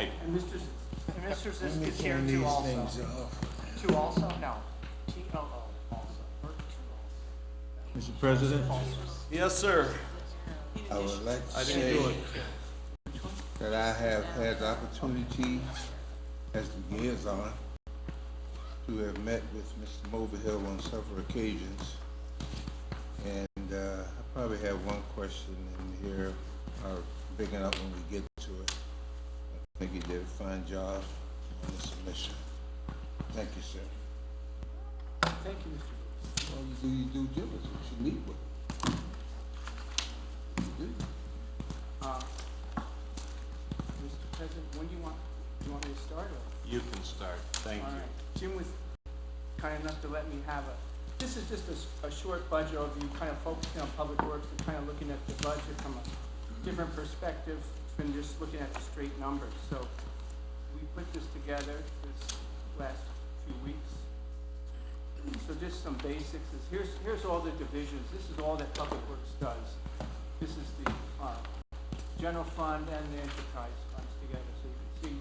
And Mr. Let me Zisk is here turn too these also. things off. Two also? No. T-O-O also. Or two Mr. President, Yes, sir. I would like to I didn't say do it. that I have had the opportunity as the liaison to have met with Mr. Mulvihill on several occasions. And I probably have one question in here, I'll bring it up when we get to it. I think he did a fine job on the submission. Thank you, sir. Thank you, Mr. Lewis. Well, you do your due diligence, you meet with him. You do. Mr. President, when do you want me to start? Or? You can start. Thank All you. right. Jim was kind enough to let me have this is just a short budget overview, kind of focusing on public works and kind of looking at the budget from a different perspective than just looking at the straight numbers. So we put this together this last few weeks. So just some basics is here's all the divisions. This is all that Public Works does. This is the general fund and the enterprise funds together. So you can see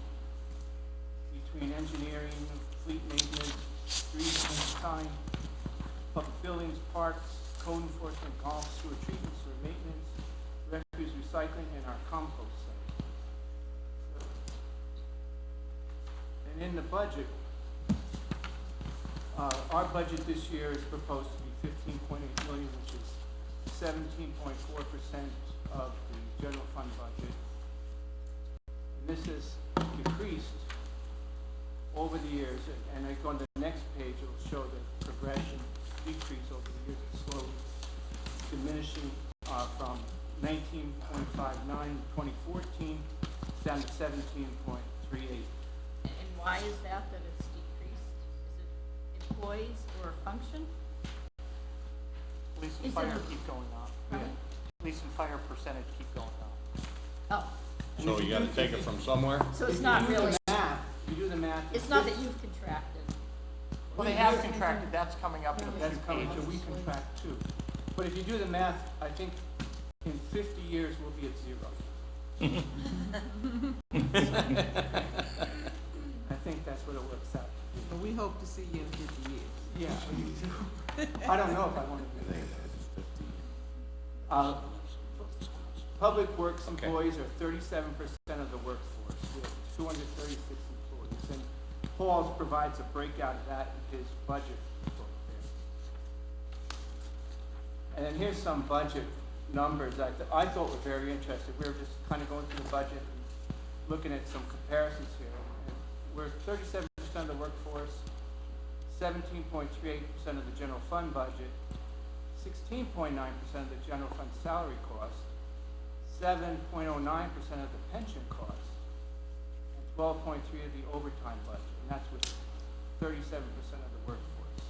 between engineering, fleet maintenance, streets and design, public buildings, parks, code enforcement, golf, sewer treatment, sewer maintenance, refuse recycling, and our compost site. And in the budget, our budget this year is proposed to be $15.8 million, which is 17.4% of the general fund budget. And this has decreased over the years, and I go on the next page, it will show the progression, decrease over the years, it's slowly diminishing from 19.59 in 2014 down to 17.38. And why is that it's decreased? Is it employees or function? Police and Is fire it- keep going up. Pardon? Police and fire percentage keep going up. Oh, So you gotta take it from somewhere? so it's If not you do really, the math, you do the math. it's not that you've contracted. Well, they have contracted, that's coming up in a That's few pages, coming up. we contract too. But if you do the math, I think in 50 years, we'll be at zero. I think that's what it works out. Well, we hope to see you in 50 years. Yeah. I don't know if I want to do that. Public Works Okay. employees are 37% of the workforce. We have 236 employees. And Paul provides a breakout of that in his budget book there. And then here's some budget numbers I thought were very interesting. We were just kind of going through the budget and looking at some comparisons here. And we're 37% of the workforce, 17.38% of the general fund budget, 16.9% of the general fund salary cost, 7.09% of the pension cost, and 12.3% of the overtime budget, and that's with 37% of the workforce.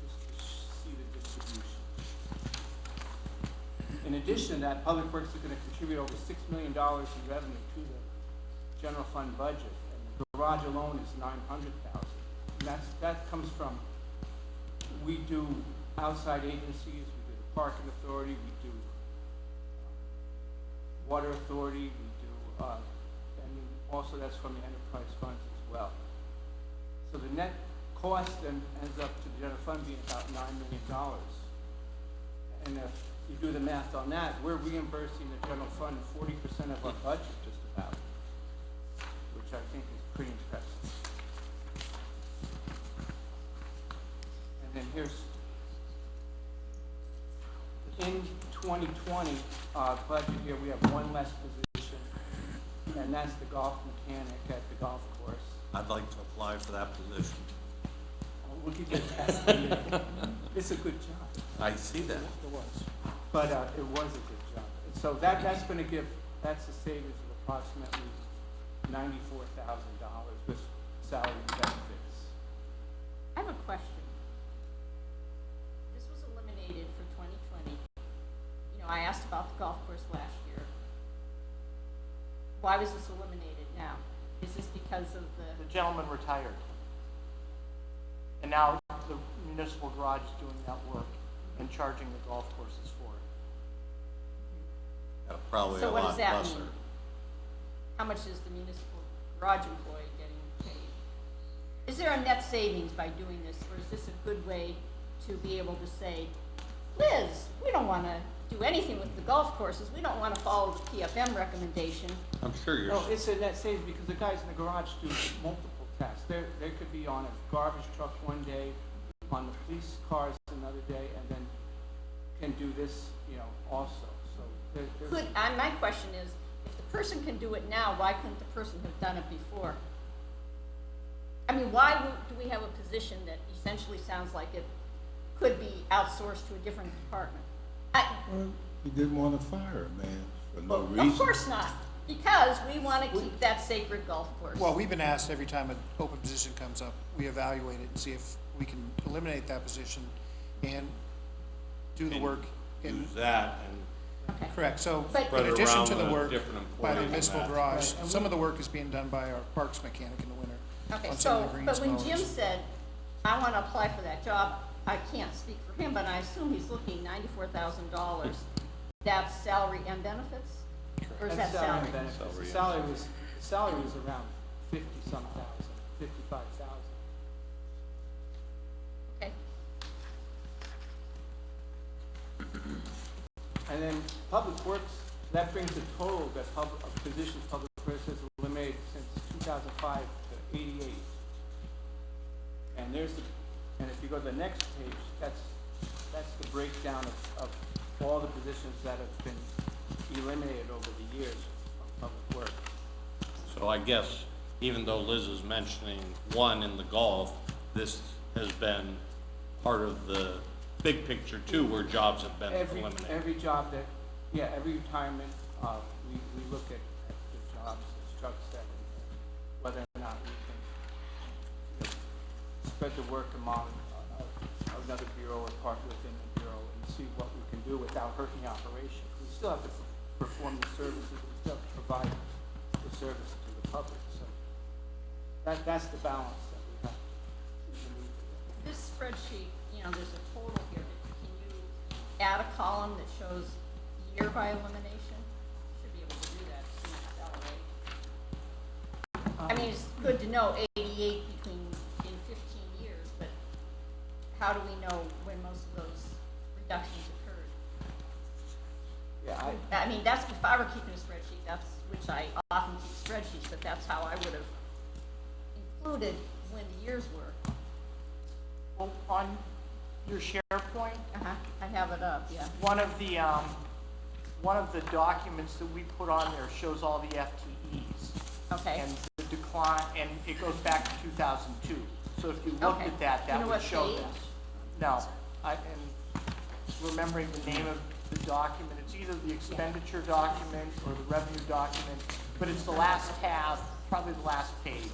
Just to see the distribution. In addition to that, Public Works is going to contribute over $6 million in revenue to the general fund budget, and the garage alone is $900,000. And that comes from, we do outside agencies, we do the parking authority, we do water authority, we do, and also that's from the enterprise funds as well. So the net cost then ends up to the general fund being about $9 million. And if you do the math on that, we're reimbursing the general fund 40% of our budget just about, which I think is pretty impressive. And then here's, in 2020 budget here, we have one less position, and that's the golf mechanic at the golf course. I'd like to apply for that position. We'll give you a test. It's a good job. I see that. It was. But it was a good job. And so that's going to give, that's a savings of approximately $94,000 with salary and benefits. I have a question. This was eliminated for 2020. You know, I asked about the golf course last year. Why was this eliminated now? Is this because of the, The gentleman retired. And now the municipal garage is doing that work and charging the golf courses for it. Probably So a what lot does that lesser. mean? how much is the municipal garage employee getting paid? Is there a net savings by doing this, or is this a good way to be able to say, Liz, we don't wanna do anything with the golf courses, we don't wanna follow the PFM recommendation. I'm sure you're, No, it's a net savings because the guys in the garage do multiple tasks. They could be on a garbage truck one day, on the police cars another day, and then can do this, also. So there's. My question is, if the person can do it now, why couldn't the person have done it before? I mean, do we have a position that essentially sounds like it could be outsourced to a different department? Well, you didn't want to fire a man for no reason. Of course not, because we want to keep that sacred golf course. Well, we've been asked every time an open position comes up, we evaluate it and see if we can eliminate that position and do the work. use that and Okay. Correct, so But- spread in it addition around to the the work different by the employees municipal and that. garage, Right, and some of the work is being done by our parks mechanic in the winter. Okay, on some of so, the green but when mowers. Jim said, I want to apply for that job, I can't speak for him, but I assume he's looking $94,000. That's salary and benefits? Or is that That's salary salary? and benefits. Salary The and salary was around 50-some thousand, 55,000. Okay, And then Public Works, that brings the total that of positions Public Works has eliminated since 2005 to 88. And and if you go to the next page, that's the breakdown of all the positions that have been eliminated over the years from Public Works. so I guess, even though Liz is mentioning one in the golf, this has been part of the big picture too, where jobs have been eliminated. Every job that, every retirement, we look at the jobs, as Chuck said, and whether or not we can spread the work among another bureau or part within the bureau and see what we can do without hurting the operation. We still have to perform the services, we still have to provide the service to the public, so that's the balance that we have to maneuver. this spreadsheet, there's a total here. Can you add a column that shows year by elimination? Should be able to do that, see salary. I mean, it's good to know 88 in 15 years, but how do we know when most of those reductions occurred? Yeah, I mean, that's, if I were keeping a spreadsheet, which I often keep spreadsheets, but that's how I would have included when the years were. Well, on your SharePoint, I have it up, yeah. one of the documents that we put on there shows all the FTEs. Okay. And the decline, and it goes back to 2002. So if you looked Okay. at that, Do you that know would what show page? that. No, and remembering the name of the document, it's either the expenditure document or the revenue document, but it's the last tab, probably the last page.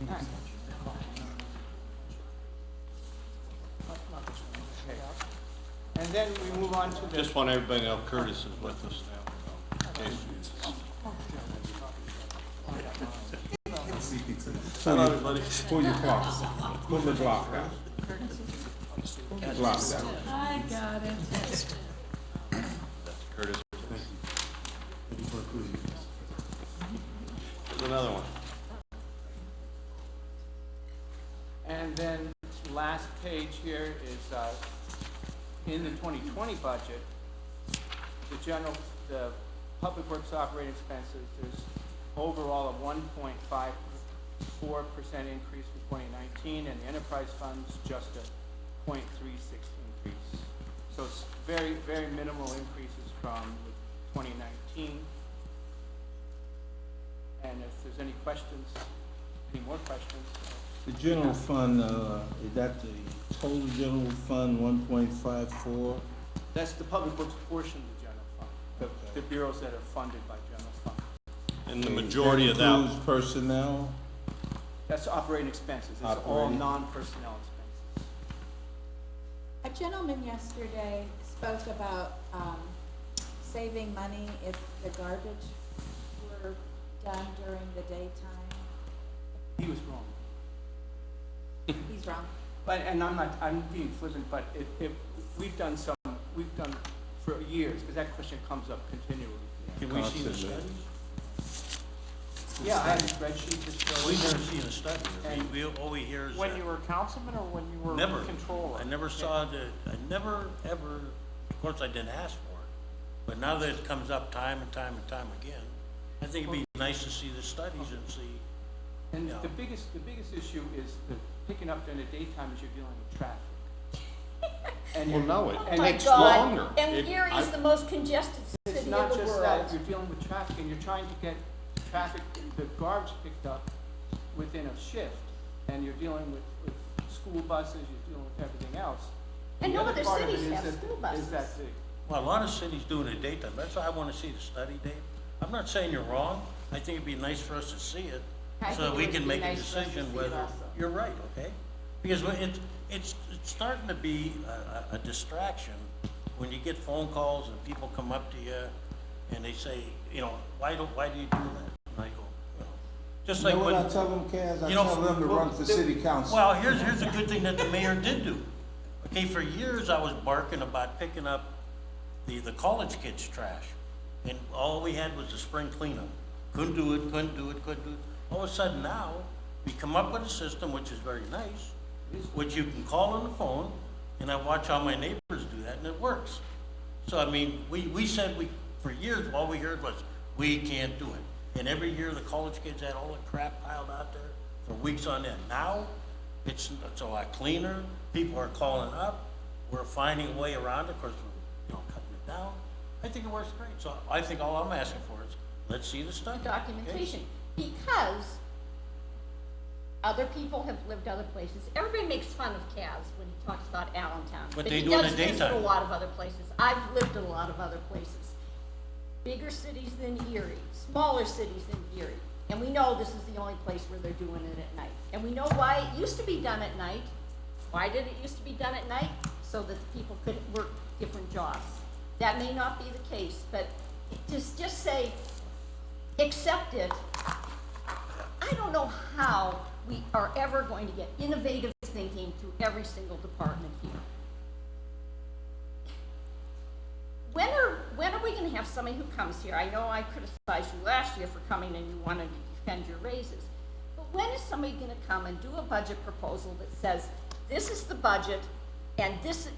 All right. and then we move on to the. Just want everybody to know Curtis is with us now, so, in case you- Hello, everybody. Pull your clock, pull the block down. Block down. I got it. That's Curtis. There's another one. And then last page here is, in the 2020 budget, the Public Works operating expenses, there's overall a 1.54% increase from 2019, and the enterprise fund's just a 0.36 increase. So it's very, very minimal increases from the 2019. And if there's any questions, any more questions, The general fund, is that the total general fund, 1.54? that's the Public Works portion of the general fund, the bureaus that are funded by general fund. And the majority of that, includes personnel? That's operating expenses, it's all Operating. non-personnel expenses. A gentleman yesterday spoke about saving money if the garbage were done during the daytime. He was wrong. He's wrong. But, and I'm being flippant, but we've done for years, because that question comes up continually. Can we see the Constantly. studies? Yeah, I have a spreadsheet that shows. We've never seen a study. And- All we hear is When you were councilman or when you were never. controller? I never saw I never, ever, of course, I didn't ask for it. But now that it comes up time and time and time again, I think it'd be nice to see the studies and see, And Yeah. the biggest issue is the picking up during the daytime as you're dealing with traffic. And Well, you're- no, it Oh my takes God. longer. And It- Erie is I- the most congested It's city not in the just that, world. you're dealing with traffic and you're trying to get traffic, the garbage picked up within a shift. And you're dealing with school buses, you're dealing with everything else. And The no other other part of it cities is have that- school Is buses. that the, well, a lot of cities do it in the daytime. That's why I wanna see the study, Dave. I'm not saying you're wrong. I think it'd be nice for us to see it, I so think that it we would can be make a nice for us to decision see it whether, also. you're right, okay? Because it's starting to be a distraction when you get phone calls and people come up to you and they say, why do you do that? And I go, just You like know what when. I tell them, Kaz? I You know, tell them to run for city council. Well, here's a good thing that the mayor did do. Okay, for years I was barking about picking up the college kids' trash. And all we had was the spring cleanup. Couldn't do it. All of a sudden now, we come up with a system which is very nice, which you can call on the phone, and I watch all my neighbors do that, and it works. So, I mean, we said for years, all we heard was, we can't do it. And every year, the college kids had all the crap piled out there for weeks on end. Now, it's a lot cleaner, people are calling up, we're finding a way around it, of course, we're, cutting it down. I think it works great, so I think all I'm asking for is, let's see the study. okay? Documentation, because other people have lived other places. Everybody makes fun of Kaz when he talks about Allentown. But they he do in does the visit daytime. a lot of other places. I've lived in a lot of other places. Bigger cities than Erie, smaller cities than Erie. And we know this is the only place where they're doing it at night. And we know why it used to be done at night. Why did it used to be done at night? So that the people could work different jobs. That may not be the case, but just say, accept it. I don't know how we are ever going to get innovative thinking through every single department here. When are we gonna have somebody who comes here? I know I criticized you last year for coming and you wanted to defend your raises. But when is somebody gonna come and do a budget proposal that says, this is the budget, and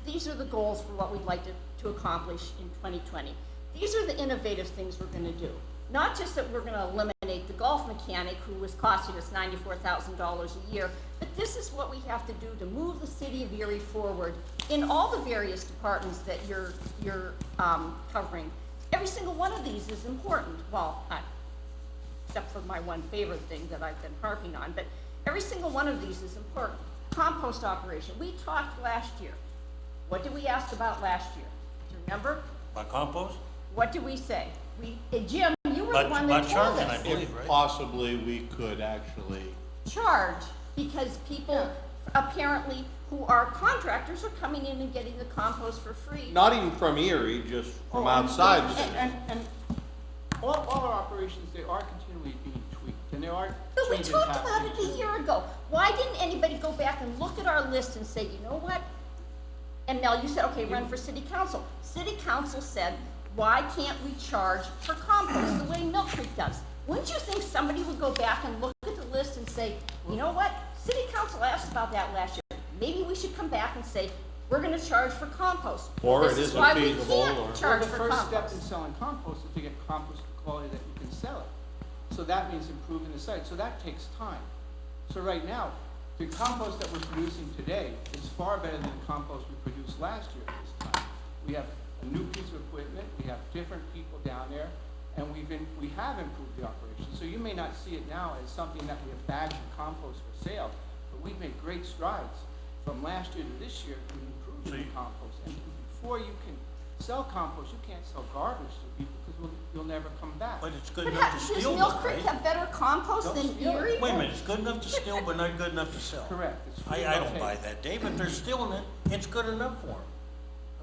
these are the goals for what we'd like to accomplish in 2020. These are the innovative things we're gonna do. Not just that we're gonna eliminate the golf mechanic who was costing us $94,000 a year, but this is what we have to do to move the city of Erie forward in all the various departments that you're covering. Every single one of these is important. Well, except for my one favorite thing that I've been harping on, but every single one of these is important. Compost operation, we talked last year. What did we ask about last year? Do you remember? By compost? What did we say? Jim, you were the one that told charging, I us. believe, If right? possibly, we could actually, Charge, because people apparently who are contractors are coming in and getting the compost for free. not even from Erie, just from Oh, and- outside the city. And all our operations, they are continually being tweaked, and there are But we changes talked about happening. it a year ago. Why didn't anybody go back and look at our list and say, you know what? And Mel, you said, okay, run for city council. City council said, why can't we charge for compost the way Mill Creek does? Wouldn't you think somebody would go back and look at the list and say, you know what? City council asked about that last year. Maybe we should come back and say, we're gonna charge for compost. Or Oh, it This is isn't why we feasible, can't or- charge The for first step in compost. selling compost is to get compost the quality that you can sell it. So that means improving the site, so that takes time. So right now, the compost that we're producing today is far better than the compost we produced last year at this time. We have a new piece of equipment, we have different people down there, and we have improved the operation. So you may not see it now as something that we have bags of compost for sale, but we've made great strides from last year to this year in improving the compost. And before you can sell compost, you can't sell garbage to people because you'll never come back. But it's good But enough to does steal, Mill though, Creek right? have better compost Don't than steal it. Erie? Wait a minute, it's good enough to steal, but not good enough to sell. Correct. It's free I don't okay. buy that, Dave. If they're stealing it, it's good enough for them.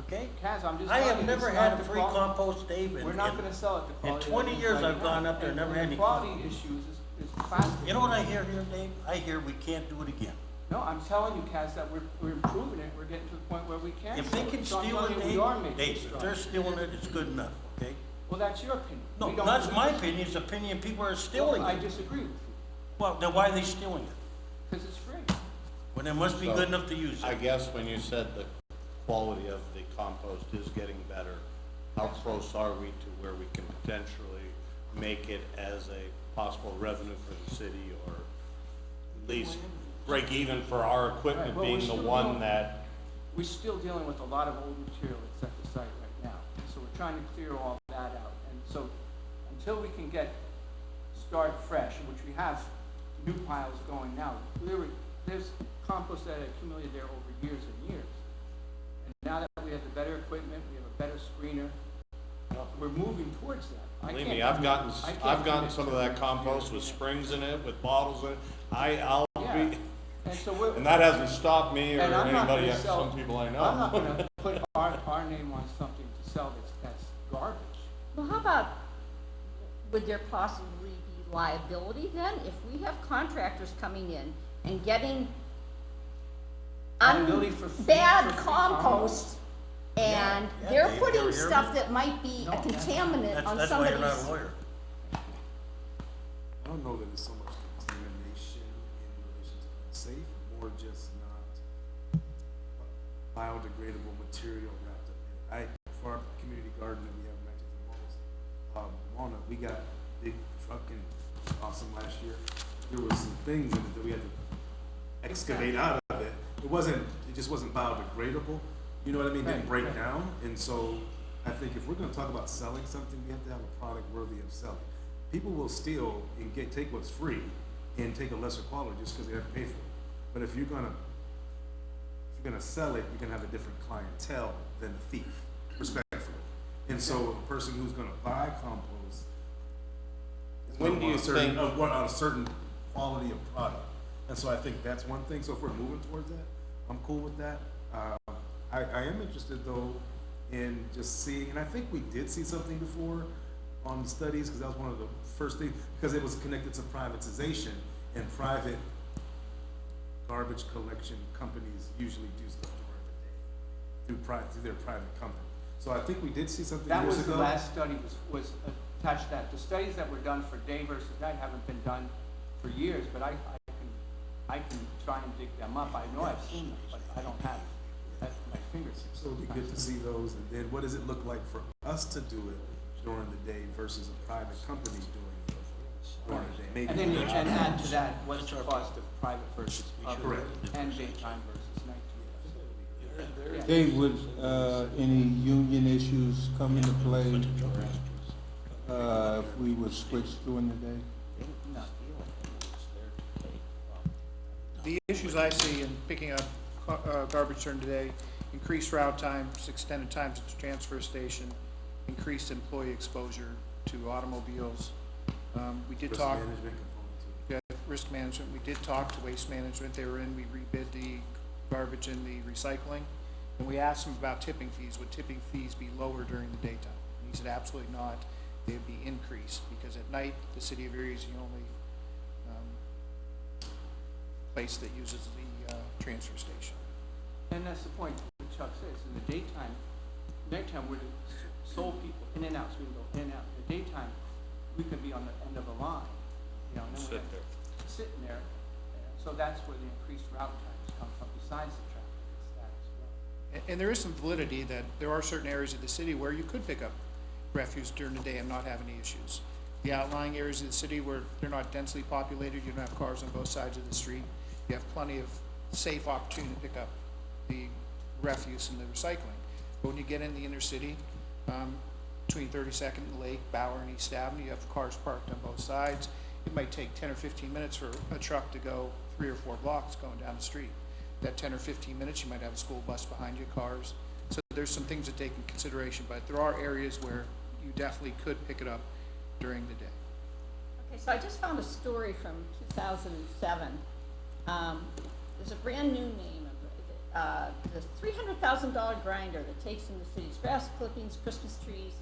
Okay? Kaz, I'm just I telling have you, never it's not had the free quality. compost, Dave, We're not gonna sell it the quality. 20 that it is years right I've now. gone up there, And never had any the quality compost. issues is plastic. You know what I hear here, Dave? I hear we can't do it again. No, I'm telling you, Kaz, that we're improving it, we're getting to the point where we can. If they sell it. can So I'm steal telling it, you, we are making Dave, if strides. they're stealing it, it's good enough, okay? Well, that's your opinion. No, We don't that's believe my it. opinion, it's opinion, people are Well, stealing I it. disagree with you, Well, then why are they stealing it? because it's free. Well, it must be good enough to use I it. guess when you said the quality of the compost is getting better, how close are we to where we can potentially make it as a possible revenue for the city, or at least break even for our equipment Right, well, being we're the still one doing- that, We're still dealing with a lot of old material that's at the site right now, so we're trying to clear all that out. And so, until we can start fresh, which we have new piles going now, there's compost that accumulated there over years and years. And now that we have the better equipment, we have a better screener, we're moving towards that. I believe can't me, I've commit- I gotten can't commit some of to that next compost year. with springs in it, with bottles in it. I'll Yeah. be, And so we're. and that hasn't stopped me or And I'm not anybody, gonna sell- some people I know. I'm not gonna put our name on something to sell that's garbage. Well, how about, would there possibly be liability then, if we have contractors coming in and getting Liability for free- bad for free compost, and Yeah, they're they- putting they're- stuff that might be a No, contaminant That's, on that's why you're not a somebody's. lawyer. I don't know that it's so much contamination in relation to unsafe, more just not biodegradable material wrapped up in it. For our community garden that we have in Manchester Walnut, we got a big truck and awesome last year. There was some things in it that we had to excavate out of it. It just wasn't biodegradable. You know what I mean? It didn't Right, break right. down. And so I think if we're gonna talk about selling something, we have to have a product worthy of selling. People will steal and take what's free and take a lesser quality just because they have to pay for it. But if you're gonna sell it, you're gonna have a different clientele than a thief, respectfully. And so a person who's gonna buy compost is When gonna do want you a certain, think- want a certain quality of product. And so I think that's one thing. So if we're moving towards that, I'm cool with that. I am interested though in just seeing, and I think we did see something before on the studies, because that was one of the first things, because it was connected to privatization, and private garbage collection companies usually do stuff during the day through their private company. So I think we did see something That years was ago. the last study was attached to that. The studies that were done for day versus night haven't been done for years, but I can try and dig them up. I know I've seen them, but I don't have at my fingertips. So it'd be good to see those, and then what does it look like for us to do it during the day versus a private company doing it during the day? Maybe And then you not. can add to that, what's the cost of private versus public, Correct. and daytime versus nighttime. Yeah. Dave, would, any union issues come into play, if we would switch during the day? No. The issues I see in picking up garbage during the day, increased route times, extended times at the transfer station, increased employee exposure to automobiles. We did Risk talk, management component to it. yeah, risk management, we did talk to Waste Management, they were in, we rebid the garbage and the recycling. And we asked them about tipping fees, would tipping fees be lower during the daytime? And he said absolutely not, they'd be increased, because at night, the city of Erie is the only, place that uses the, transfer station. And that's the point that Chuck says, in the nighttime, we're the sole people, in and out, so we can go in and out. In the daytime, we could be on the end of a line, you know, and then we Sit have there. sitting there. So that's where the increased route times come from, besides the traffic, it's that as well. And there is some validity that there are certain areas of the city where you could pick up refuse during the day and not have any issues. The outlying areas of the city where they're not densely populated, you don't have cars on both sides of the street, you have plenty of safe opportunity to pick up the refuse and the recycling. But when you get in the inner city, between 32nd and Lake, Bower and East Avenue, you have cars parked on both sides. It might take 10 or 15 minutes for a truck to go 3 or 4 blocks going down the street. That 10 or 15 minutes, you might have a school bus behind you, cars. So there's some things to take in consideration, but there are areas where you definitely could pick it up during the day. Okay, so I just found a story from 2007. There's a brand new name of it, the $300,000 grinder that takes in the city's grass clippings, Christmas trees,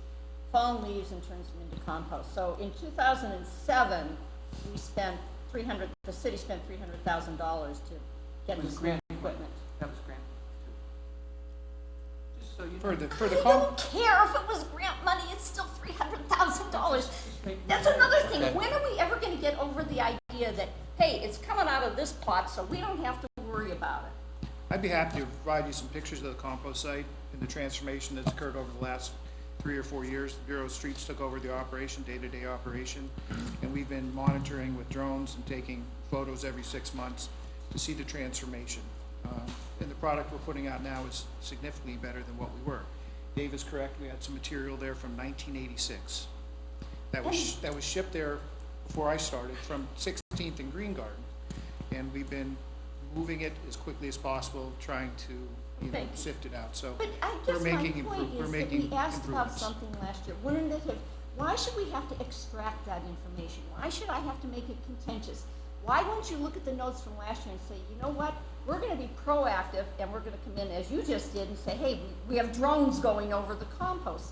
fallen leaves, and turns them into compost. So in 2007, the city spent $300,000 to get Was this new grant equipment. That was granted too. Just so you for the I com, don't care if it was grant money, it's still $300,000. That's another thing. Okay. When are we ever gonna get over the idea that, hey, it's coming out of this pot, so we don't have to worry about it? I'd be happy to provide you some pictures of the compost site and the transformation that's occurred over the last 3 or 4 years. The Bureau of Streets took over the operation, day-to-day operation, and we've been monitoring with drones and taking photos every 6 months to see the transformation. And the product we're putting out now is significantly better than what we were. Dave is correct, we had some material there from 1986. That was shipped there before I started from 16th and Green Garden. And we've been moving it as quickly as possible, trying to, Okay. sift it out. So But I we're guess my making point we're is that making we asked about improvements. something last year. Wouldn't it have, why should we have to extract that information? Why should I have to make it contentious? Why wouldn't you look at the notes from last year and say, you know what? We're gonna be proactive and we're gonna come in, as you just did, and say, hey, we have drones going over the compost.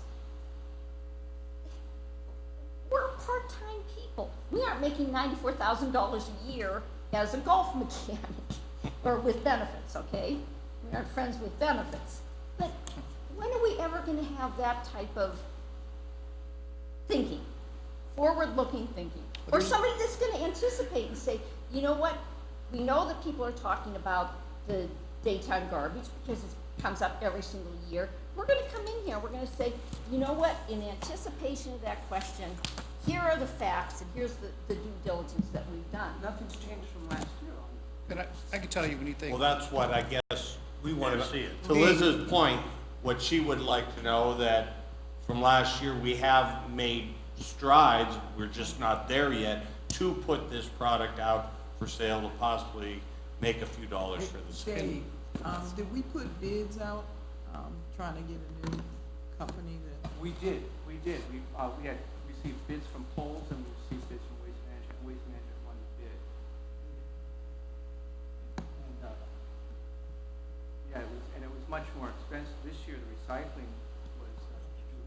We're part-time people. We aren't making $94,000 a year as a golf mechanic, or with benefits, okay? We aren't friends with benefits. But when are we ever gonna have that type of thinking, forward-looking thinking? Or somebody that's gonna anticipate and say, you know what? We know that people are talking about the daytime garbage because it comes up every single year. We're gonna come in here, we're gonna say, you know what? In anticipation of that question, here are the facts and here's the due diligence that we've done. Nothing's changed from last year on And I can tell you when you think. Well, that's what I guess. We wanna see it. To Liz's point, what she would like to know that from last year, we have made strides, we're just not there yet, to put this product out for sale to possibly make a few dollars for the city. Dave, did we put bids out, trying to get a new company that? We did. We had received bids from Poles and we received bids from Waste Management. Waste Management won the bid. And it was much more expensive. This year, the recycling was,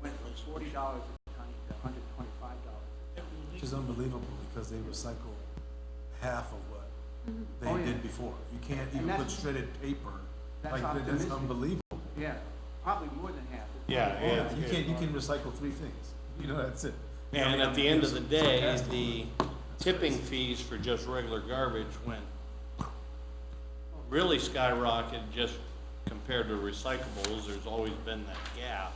went from $40 a ton to $125. Which is unbelievable because they recycle half of what they Oh, yeah. did before. You can't And even put that's- shredded paper, that's like, that's optimistic. unbelievable. Yeah, probably more than half. It's Yeah, probably yeah. more than You can recycle 3 things, you know, that's it. And I at the mean, end of the it's day, sarcastic. the tipping fees for just regular garbage went really skyrocketed just compared to recyclables. There's always been that gap.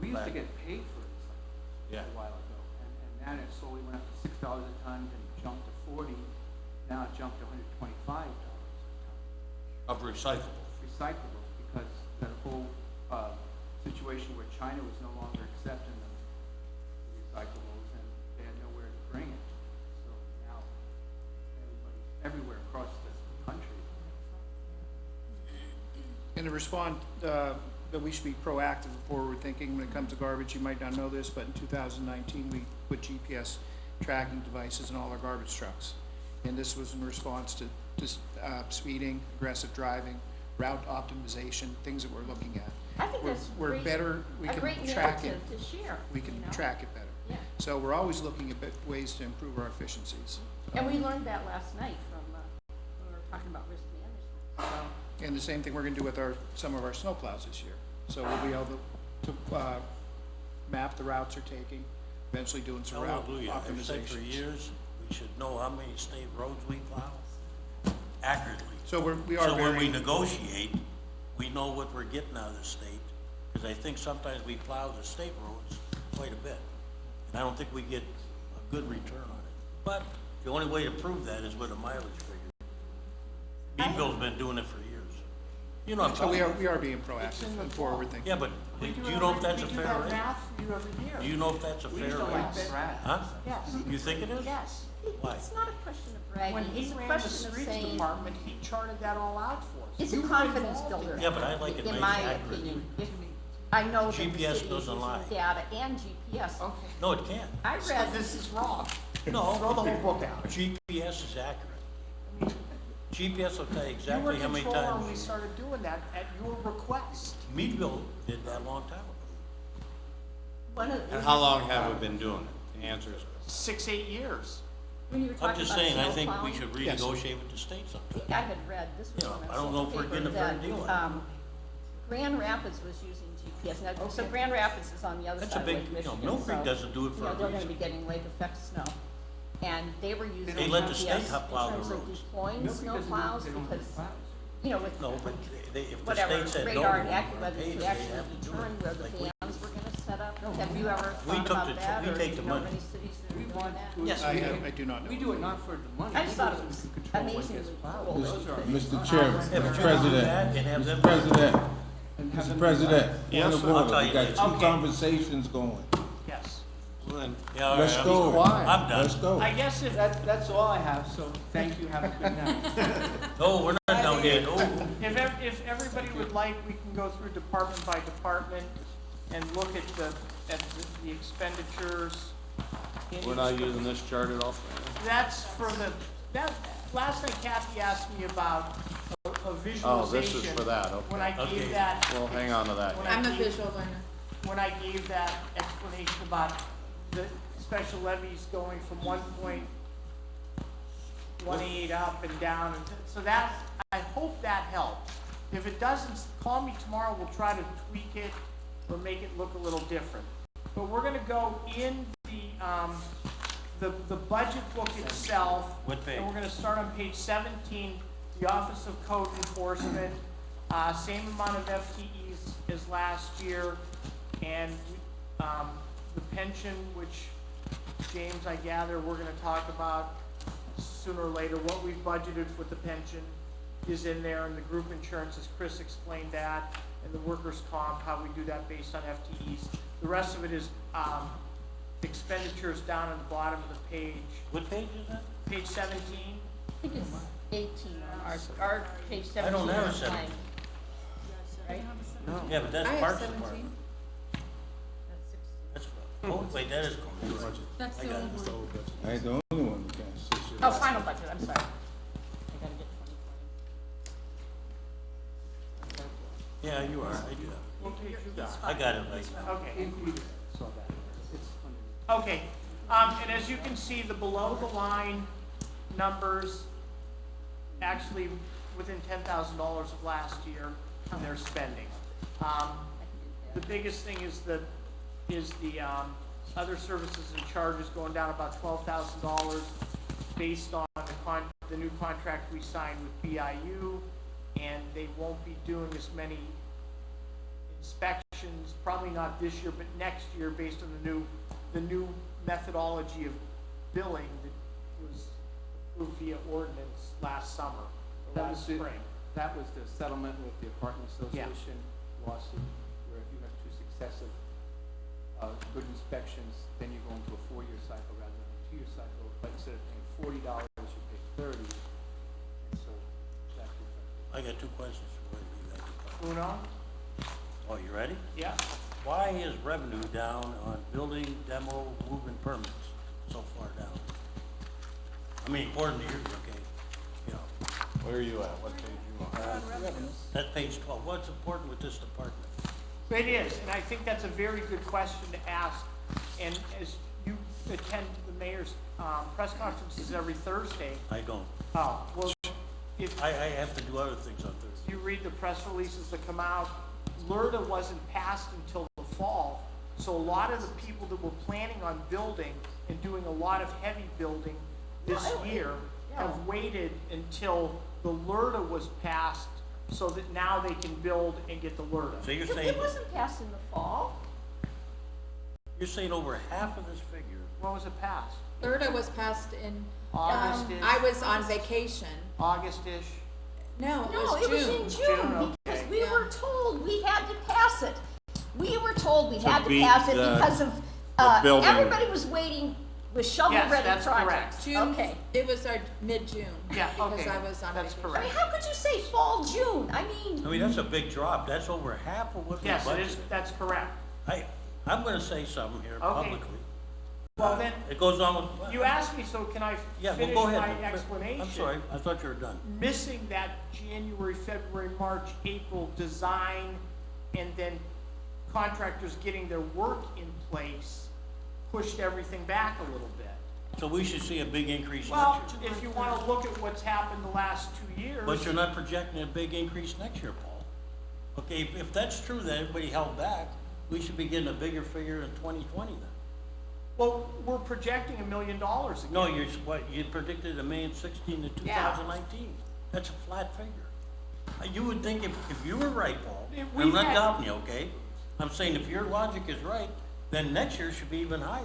We used to But- get paid for recycling Yeah. a while ago, and then it slowly went up to $6 a ton, then jumped to 40, now it jumped to $125 a Of recyclables. ton. Recyclable, because that whole, situation where China was no longer accepting the recyclables and they had nowhere to bring it. So now, everywhere across the country. And to respond, that we should be proactive and forward thinking when it comes to garbage, you might not know this, but in 2019, we put GPS tracking devices in all our garbage trucks. And this was in response to speeding, aggressive driving, route optimization, things that we're looking at. I think We're- that's we're great, better, we a can great track it. narrative to share. We can you know? track it better. Yeah. So we're always looking at ways to improve our efficiencies. And we learned that last night from, when we were talking about risk management, so. And the same thing we're gonna do with some of our snowplows this year. So we'll be able to map the routes they're taking, eventually doing some route Hallelujah. I've said for optimizations. years, we should know how many state roads we plow accurately. So we are So when we very, negotiate, we know what we're getting out of the state, because I think sometimes we plow the state roads quite a bit. And I don't think we get a good return on it. But the only way to prove that is with a mileage figure. Beeville's been doing it for years. You know what I'm so talking about? we are being It's in proactive the and forward thinking. Yeah, but do you know if that's a fair We do that rate? math for you every year. Do you know if that's a We fair used to like rate? Brad. Huh? Yes. You think it is? Yes. Why? It's not a question of bragging, When he it's a ran the question of streets saying, department, he charted that all out for us. it's a You were confidence involved in builder. Yeah, but I like it In nice my and accurate. opinion, if, I know that the GPS city is doesn't using lie. data and GPS. Okay. No, it can't. I So read, this is wrong. No. Throw the whole book out. GPS is accurate. GPS will tell you You were exactly how many controller when we times. started doing that at your request. Meadville did that a long time ago. one of, And how long have we been doing it? The answer is 6, 8 years. when you were I'm talking just about saying, I snow think we plowing, should Yes. renegotiate with the state I sometime. think I had read, this was You know, in I don't know if we're paper getting a fair that, deal on it. Grand Rapids was using GPS. Now, so Grand Rapids is on the other That's a side of big, Lake you know, Michigan, Mill Creek so, doesn't do it you for know, a they're gonna reason. be getting lake effect snow. And they were using They let the state GPS plow the in terms of roads. deploying snow plows because, you know, with No, but if the whatever state said no, radar and to AccuWeather pay, to they actually have to do determine it. where the Like we- dams were gonna set up. Have you ever We thought took about the- that, we or do take you the know of money. any cities that are We doing want that? to. I do not know. We do it not for the money. I just thought it we was can control what amazingly gets plowed. cool. Those are- Mr. Chairman, Yeah, but Mr. you do President, that and have them- Mr. President, And have Mr. them President, Yes, point of sir. I'll order, tell we you got later. two Okay. conversations going. Yes. Well, then, Yeah, all Let's right, go. I'm done. Let's go. I guess if, That's all I have, so thank you, have a good night. No, we're not down yet. Oh, if everybody would like, we can go through department by department and look at the expenditures. we're not using this chart at all. That's for last night Kathy asked me about a visualization. Oh, this is for that, When okay. I Okay. gave that, We'll hang on to that. when I'm a I gave, visual learner. when I gave that explanation about the special levies going from 1.18 up and down, and so that, I hope that helps. If it doesn't, call me tomorrow, we'll try to tweak it or make it look a little different. But we're gonna go in the budget book itself. What page? And we're gonna start on page 17, the Office of Code Enforcement, same amount of FTEs as last year. And, the pension, which, James, I gather, we're gonna talk about sooner or later, what we've budgeted with the pension is in there, and the group insurance, as Chris explained that, and the workers' comp, how we do that based on FTEs. The rest of it is, expenditures down at the bottom of the page, what page is that? page 17. I think it's 18 on our page 17 I don't have a is 17. mine. Right? Yeah, but that's I have Parks 17. Department. That's 16. That's, oh, wait, that is coming. That's I got it. I ain't the only one that can't see. Oh, final budget, I'm sorry. I gotta get 2020. Yeah, you are, I do. What page you got? I got it right now. Okay. Saw that. It's under. Okay, and as you can see, the below the line numbers actually within $10,000 of last year in their spending. The biggest thing is the other services and charges going down about $12,000 based on the new contract we signed with BIU, and they won't be doing as many inspections, probably not this year, but next year, based on the new methodology of billing that was approved via ordinance last summer, or That was last the- spring. That was the settlement with the apartment association lawsuit, where if you have two successive, good inspections, then you go into a 4-year cycle rather than a 2-year cycle, but instead of paying $40, you pay 30, and so that's reflected. I got two questions for you. Uno? Oh, you ready? Yeah. Why is revenue down on building, demo, movement permits so far down? I mean, according to yours, okay, you know, Where are you at? What page you on? that's page 12. What's important with this department? It is, and I think that's a very good question to ask. And as you attend the mayor's press conferences every Thursday, I don't. oh, well, if I have to do other things on Thursday. you read the press releases that come out, LRTA wasn't passed until the fall. So a lot of the people that were planning on building and doing a lot of heavy building this year have waited until the LRTA was passed so that now they can build and get the So LRTA. you're It saying, wasn't passed in the fall. you're saying over half of this figure, When was it passed? LRTA was passed in, August-ish? I was on vacation. August-ish? No, No, it it was was in June. June, because okay. we Yeah. were told we had to pass it. We were told we had to beat pass it the- because of, building. everybody was waiting with shovel-ready that's projects. June, Okay. it was our mid-June. Yeah, okay. Because I was on That's vacation. I mean, correct. how could you say fall June? I mean, that's a big drop. That's over half of what we Yes, it is, budgeted. that's correct. I'm gonna say something here Okay. publicly. Well, then, It goes on with. you asked me, so can I Yeah, well, finish go my ahead. explanation? I'm sorry, I thought you were done. Missing that January, February, March, April design, and then contractors getting their work in place pushed everything back a little bit. So we should see a big increase Well, next year. if you wanna look at what's happened the last 2 years. But you're not projecting a big increase next year, Paul. Okay, if that's true, that everybody held back, we should be getting a bigger figure in 2020 then. Well, we're projecting $1 million again. No, you predicted 1,016,000 to 2019. That's a flat figure. You would think if you were right, Paul, Yeah, I'm we've not had- doubting you, okay? I'm saying if your logic is right, then next year should be even higher.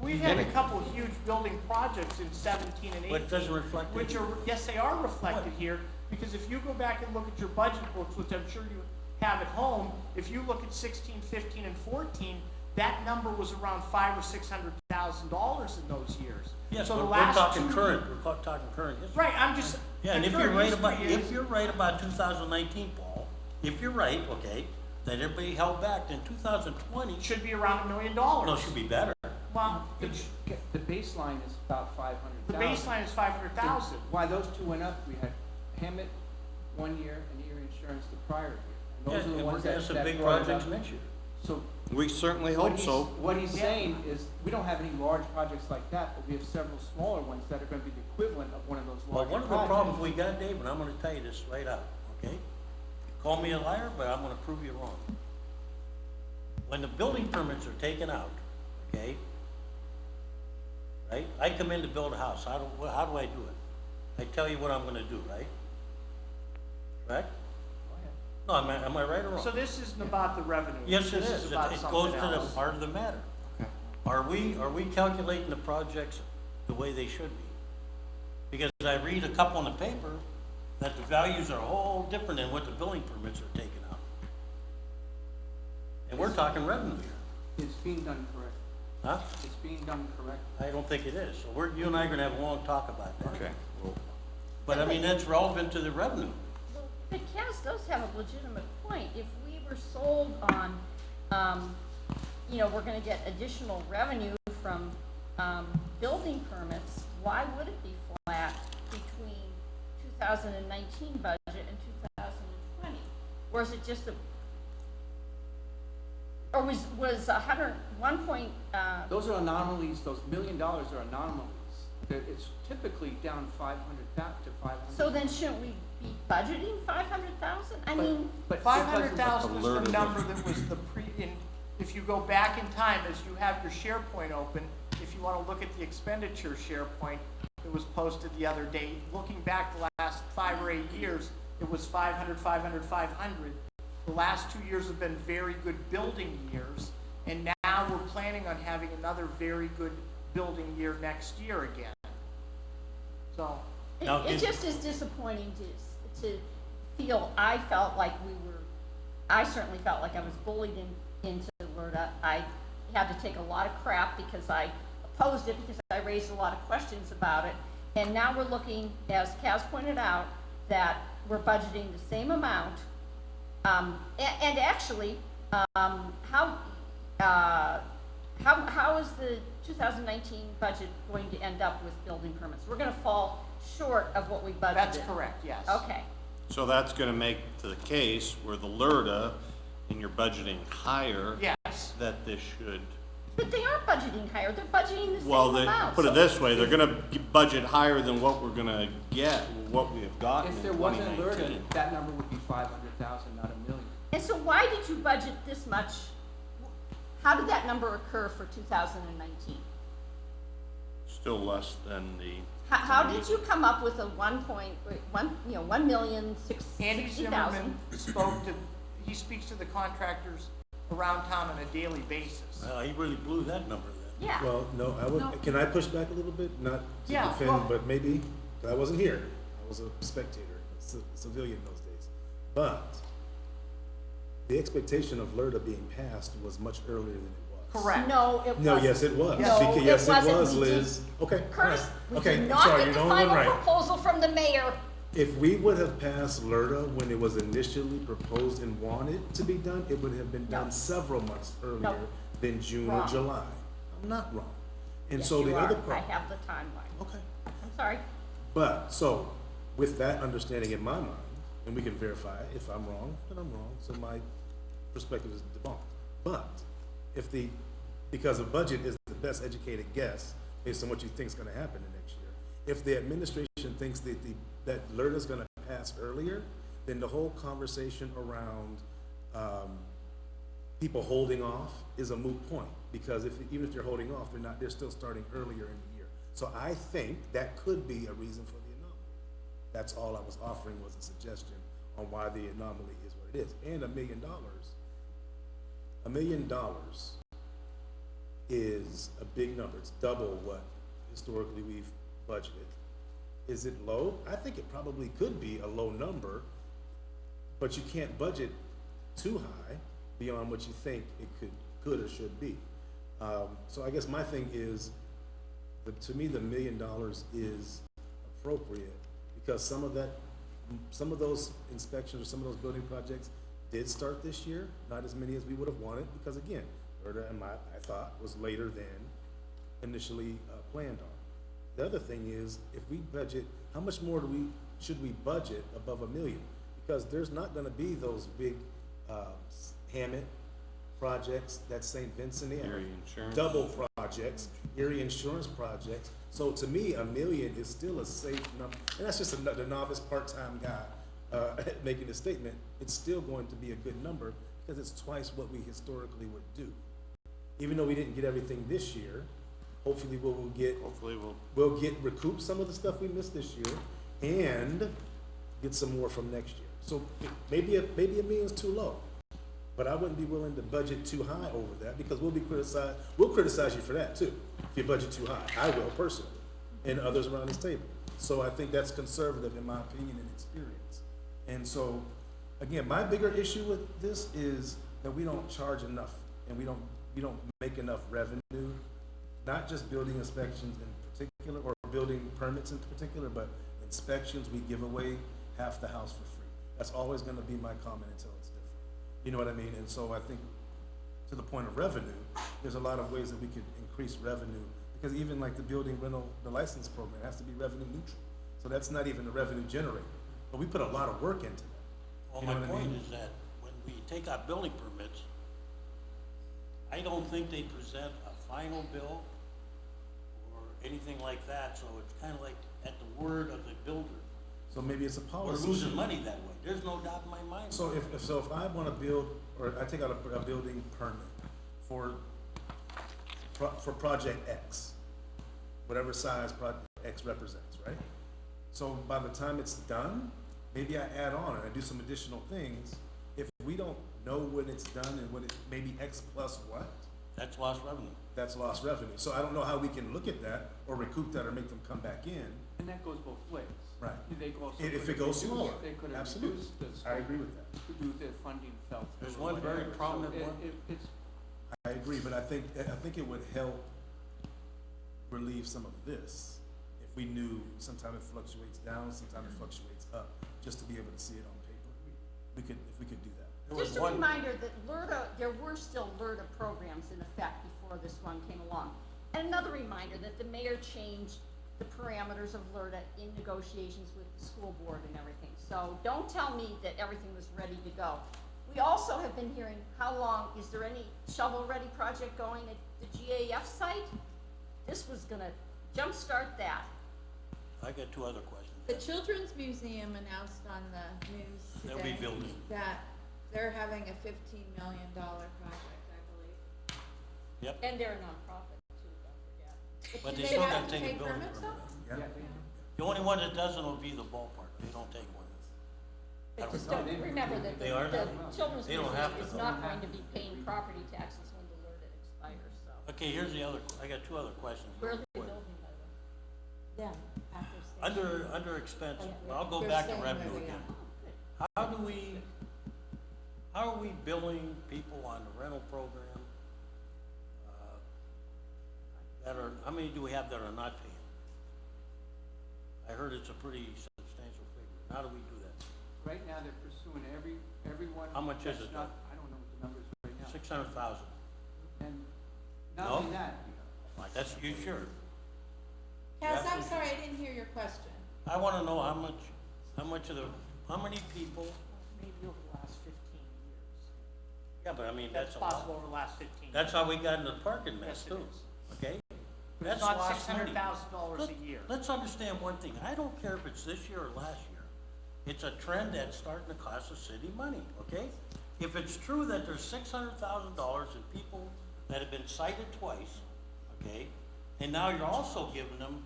We've had a couple of huge building projects in 17 and 18. But it doesn't reflect it Which here. are, yes, they are reflected What? here, because if you go back and look at your budget books, which I'm sure you have at home, if you look at 16, 15, and 14, that number was around $500,000 or $600,000 in those years. Yes, So the but we're last talking 2 current, we're talking current history. Right, I'm just. Yeah, and the if you're current right about, history is- if you're right about 2019, Paul, if you're right, okay, that everybody held back, then 2020, It should be around $1 million. no, should be better. Well, The baseline is about 500,000. the baseline is 500,000. Why those two went up, we had Hammett 1 year and Erie Insurance the prior year. Yeah, And those are and the we're ones gonna that have some that big brought it projects up. next year. So We certainly what hope he's, so. what he's saying is, we don't have any large projects like that, but we have several smaller ones that are gonna be the equivalent of one of those Well, larger one projects. of the problems we got, Dave, and I'm gonna tell you this right out, okay? Call me a liar, but I'm gonna prove you wrong. When the building permits are taken out, okay? Right? I come in to build a house, how do I do it? I tell you what I'm gonna do, right? Correct? No, am I right or wrong? So this isn't about the revenue. Yes, it This is. about It something goes to the else. heart of the matter. Are we calculating the projects the way they should be? Because I read a couple in the paper that the values are all different than what the building permits are taking out. And we're talking revenue here, It's being done correct. huh? It's being done correct. I don't think it is. So you and I are gonna have a long talk about that. Okay. But I mean, that's relevant to the revenue. Well, but Kaz does have a legitimate point. If we were sold on, we're gonna get additional revenue from, building permits, why would it be flat between 2019 budget and 2020? Or is it just or was Those are anomalies, those $1 million are anomalies. It's typically down 500,000 to 500. so then shouldn't we be budgeting 500,000? I But- mean, but 500,000 was the Alerted. number that was if you go back in time, as you have your SharePoint open, if you want to look at the expenditure SharePoint that was posted the other day, looking back the last 5 or 8 years, it was 500, 500, 500. The last 2 years have been very good building years, and now we're planning on having another very good building year next year again. So, Now, it just is disappointing to feel, I certainly felt like I was bullied into LERTA. I had to take a lot of crap because I opposed it, because I raised a lot of questions about it. And now we're looking, as Kaz pointed out, that we're budgeting the same amount. And actually, how is the 2019 budget going to end up with building permits? We're gonna fall short of what we budgeted. that's correct, yes. Okay, So that's gonna make the case where the LERTA, and you're budgeting higher, Yes. that this should, but they are budgeting higher, they're budgeting the same well, amount. put it So- this way, they're gonna budget higher than what we're gonna get, what we have gotten in If there wasn't 2019. alerted, that number would be 500,000, not $1 million. And so why did you budget this much? How did that number occur for 2019? Still less than the, How did you come up with a 1,660,000? Andy Zimmerman he speaks to the contractors around town on a daily basis. Well, he really blew that number then. Yeah, Well, no, I No. would, can I push back a little bit? Not to Yeah, defend, well- but maybe, 'cause I wasn't here. I was a spectator, a civilian in those days. But the expectation of LERTA being passed was much earlier than it was. Correct. no, it wasn't. No, yes, it was. No, Because- it yes, wasn't. was, We did- Liz. Okay, all right. Curtis, we Okay, did I'm not sorry, get you're the the only one final right. proposal from the mayor. If we would have passed LERTA when it was initially proposed and wanted to be done, it would have been No. done several months earlier than June or Wrong. July. I'm not wrong. And Yes, so you the are. other I part. have the timeline. Okay. I'm sorry. But, so, with that understanding in my mind, and we can verify, if I'm wrong, then I'm wrong, so my perspective is debunked. But, because a budget is the best educated guess based on what you think is gonna happen the next year, if the administration thinks that LERTA is gonna pass earlier, then the whole conversation around people holding off is a moot point, because even if they're holding off, they're still starting earlier in the year. So I think that could be a reason for the anomaly. That's all I was offering, was a suggestion on why the anomaly is what it is. And $1 million is a big number. It's double what historically we've budgeted. Is it low? I think it probably could be a low number, but you can't budget too high beyond what you think it could or should be. So I guess my thing is, to me, the $1 million is appropriate, because some of those inspections or some of those building projects did start this year, not as many as we would have wanted, because again, I thought was later than initially planned on. The other thing is, if we budget, how much more should we budget above $1 million? Because there's not gonna be those big Hammett projects, that's St. Vincent Area, double projects, Erie insurance projects. So to me, $1 million is still a safe number, and that's just the novice part-time guy making a statement. It's still going to be a good number, because it's twice what we historically would do. Even though we didn't get everything this year, hopefully we'll recoup some of the stuff we missed this year and get some more from next year. So maybe $1 million is too low, but I wouldn't be willing to budget too high over that, because we'll be criticized. We'll criticize you for that too, if you budget too high. I will personally, and others around this table. So I think that's conservative in my opinion and experience. And so, again, my bigger issue with this is that we don't charge enough, and we don't make enough revenue, not just building inspections in particular, or building permits in particular, but inspections, we give away half the house for free. That's always gonna be my comment until it's different. You know what I mean? And so I think, to the point of revenue, there's a lot of ways that we could increase revenue, because even like the building rental, the license program has to be revenue neutral. So that's not even a revenue generator, but we put a lot of work into that. Well, You know my what I point mean? is that when we take out building permits, I don't think they present a final bill or anything like that, so it's kind of like at the word of the builder. So maybe it's a We're policy. losing money that way, there's no doubt in my mind. So if I wanna build, or I take out a building permit for project X, whatever size project X represents, right? So by the time it's done, maybe I add on and I do some additional things. If we don't know when it's done and what maybe X plus what, That's lost revenue. that's lost revenue. So I don't know how we can look at that or recoup that or make them come back in. And that goes both ways. Right. They also If could it goes reduce- smaller, They could have absolutely. reduced the I scope, agree with that. reduced their funding felt. There's or one very whatever. So prominent one. It's, I agree, but I think it would help relieve some of this if we knew sometime it fluctuates down, sometime it fluctuates up, just to be able to see it on paper. If we could do that. There was Just a one- reminder that LERTA, there were still LERTA programs in effect before this one came along. And another reminder that the mayor changed the parameters of LERTA in negotiations with the school board and everything. So don't tell me that everything was ready to go. We also have been hearing, how long, is there any shovel-ready project going at the GAF site? This was gonna jumpstart that. I got two other questions. The Children's Museum announced on the news They'll today be building. that they're having a $15 million project, I believe. Yep, And they're a nonprofit too, don't forget. but Do they they still have gotta to take pay a building permits, permit. though? yeah, The only one that doesn't will be the ballpark, they don't take one. But just don't, remember that They are the not? Children's They don't Museum have to, is though. not going to be paying property taxes when the LERTA expires, so. Okay, here's the other, I got two other questions. real Where's the quick. building, by the way? Them, after station. Under expense, Oh, I'll go they're back to staying where revenue they again. are. How are we billing people on the rental program? How many do we have that are not paying? I heard it's a pretty substantial figure. How do we do that? right now they're pursuing everyone. How much is that's it, not- I don't know what the number is right now. 600,000. And No? not only that, Like, that's, you sure? Cass, I'm That's- sorry, I didn't hear your question. I wanna know how much how many people, Maybe over the last 15 years. yeah, but I mean, That's that's a lot. possible over the last 15 years. That's how we got in the parking mess Yes, it too, is. okay? But That's it's not lost money. $600,000 a year. Let's understand one thing, I don't care if it's this year or last year, it's a trend that's starting to cost the city money, okay? if it's true that there's $600,000 in people that have been cited twice, okay, and now you're also giving them,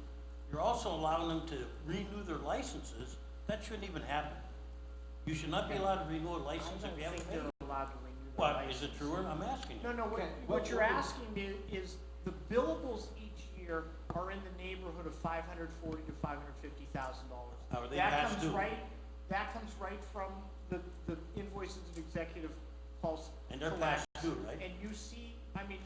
you're also allowing them to renew their licenses, that shouldn't even happen. You should not be allowed to renew a I license if don't you haven't think paid. they're allowed to renew their What, license. is it true or I'm asking you? No, Okay, what you're asking me is the billables each year are in the neighborhood of $540,000 to $550,000. How are they That past comes due? That comes right from the invoices of Executive Pulse. And they're collects. past due, right? And you see, I mean,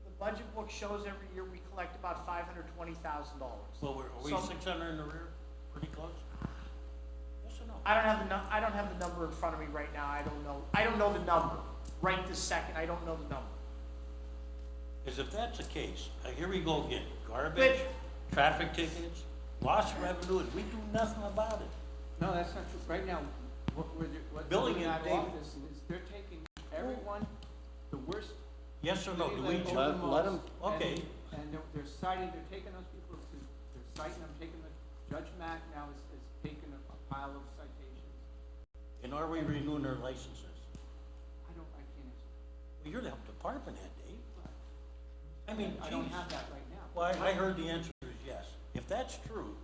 the budget book shows every year we collect about $520,000. Well, are we So- 600 in the rear? Pretty close? Yes or no? I don't have the number in front of me right now. I don't know the number. Right this second, I don't know the number. Because if that's the case, here we go again, garbage, traffic tickets, lost revenue, and we do nothing about it. No, that's not true. Right now, what Billing doing and out of David. office is they're taking everyone, the worst. Yes or no? Do we, really that owe the let most, 'em- okay. And they're citing, they're taking those people to, they're citing them, taking the, Judge Mack now is taking a pile of citations. and are we renewing their licenses? I can't answer. Well, you're the health department head, Dave. I mean, I don't geez. have that right now. Well, I heard the answer is yes. If that's true,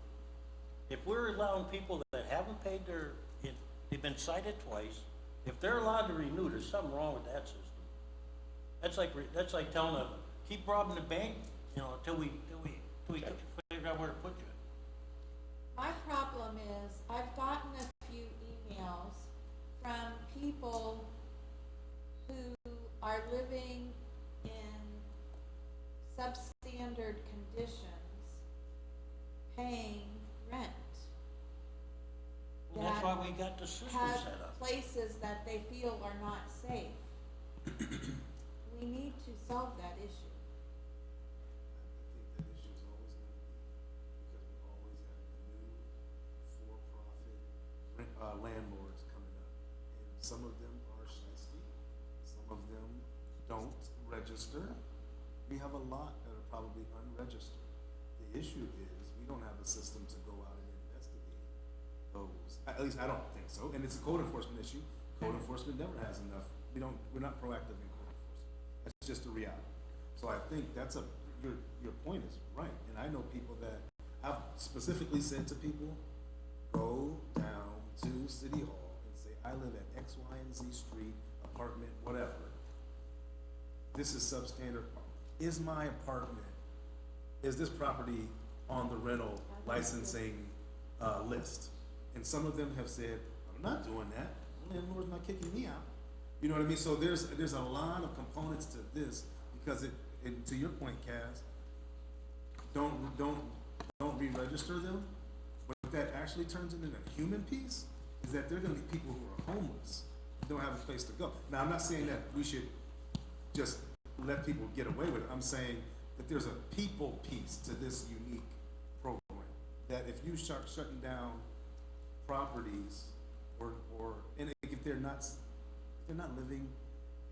if we're allowing people that haven't paid their, they've been cited twice, if they're allowed to renew, there's something wrong with that system. That's like telling them, keep robbing the bank, you know, until we figure out where to put you. My problem is, I've gotten a few emails from people who are living in substandard conditions, paying rent. Well, that's that why we got the system have set up. places that they feel are not safe. We need to solve that issue. I think that issue is always gonna be, because we always have new for-profit landlords coming up. And some of them are shiesty, some of them don't register. We have a lot that are probably unregistered. The issue is, we don't have a system to go out and investigate those. At least I don't think so, and it's a code enforcement issue. Code enforcement never has enough, we're not proactive in code enforcement. That's just a reality. So I think that's your point is right, and I know people that, I've specifically said to people, go down to City Hall and say, I live at X, Y, and Z street, apartment, whatever. This is substandard. Is my apartment, is this property on the rental licensing list? And some of them have said, I'm not doing that, landlord's not kicking me out. You know what I mean? So there's a lot of components to this, because and to your point, Kaz, don't re-register them. What that actually turns into a human piece is that there are gonna be people who are homeless, who don't have a place to go. Now, I'm not saying that we should just let people get away with it. I'm saying that there's a people piece to this unique program, that if you start shutting down properties, and if they're not living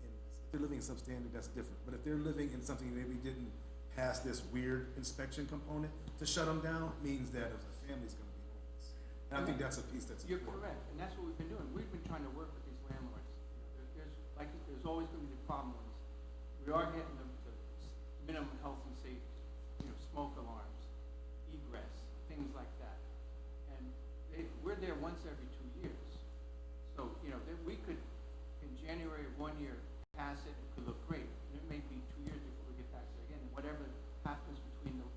in, if they're living in substandard, that's different. But if they're living in something that maybe didn't pass this weird inspection component, to shut them down means that a family's gonna be homeless. And I think that's a piece that's You're important. correct, and that's what we've been doing. We've been trying to work with these landlords. There's always gonna be the problem ones. We are getting the minimum health and safety, smoke alarms, egress, things like that. And we're there once every 2 years. So, we could, in January of 1 year, pass it could look great. And it may be 2 years before we get back there again. And whatever happens between the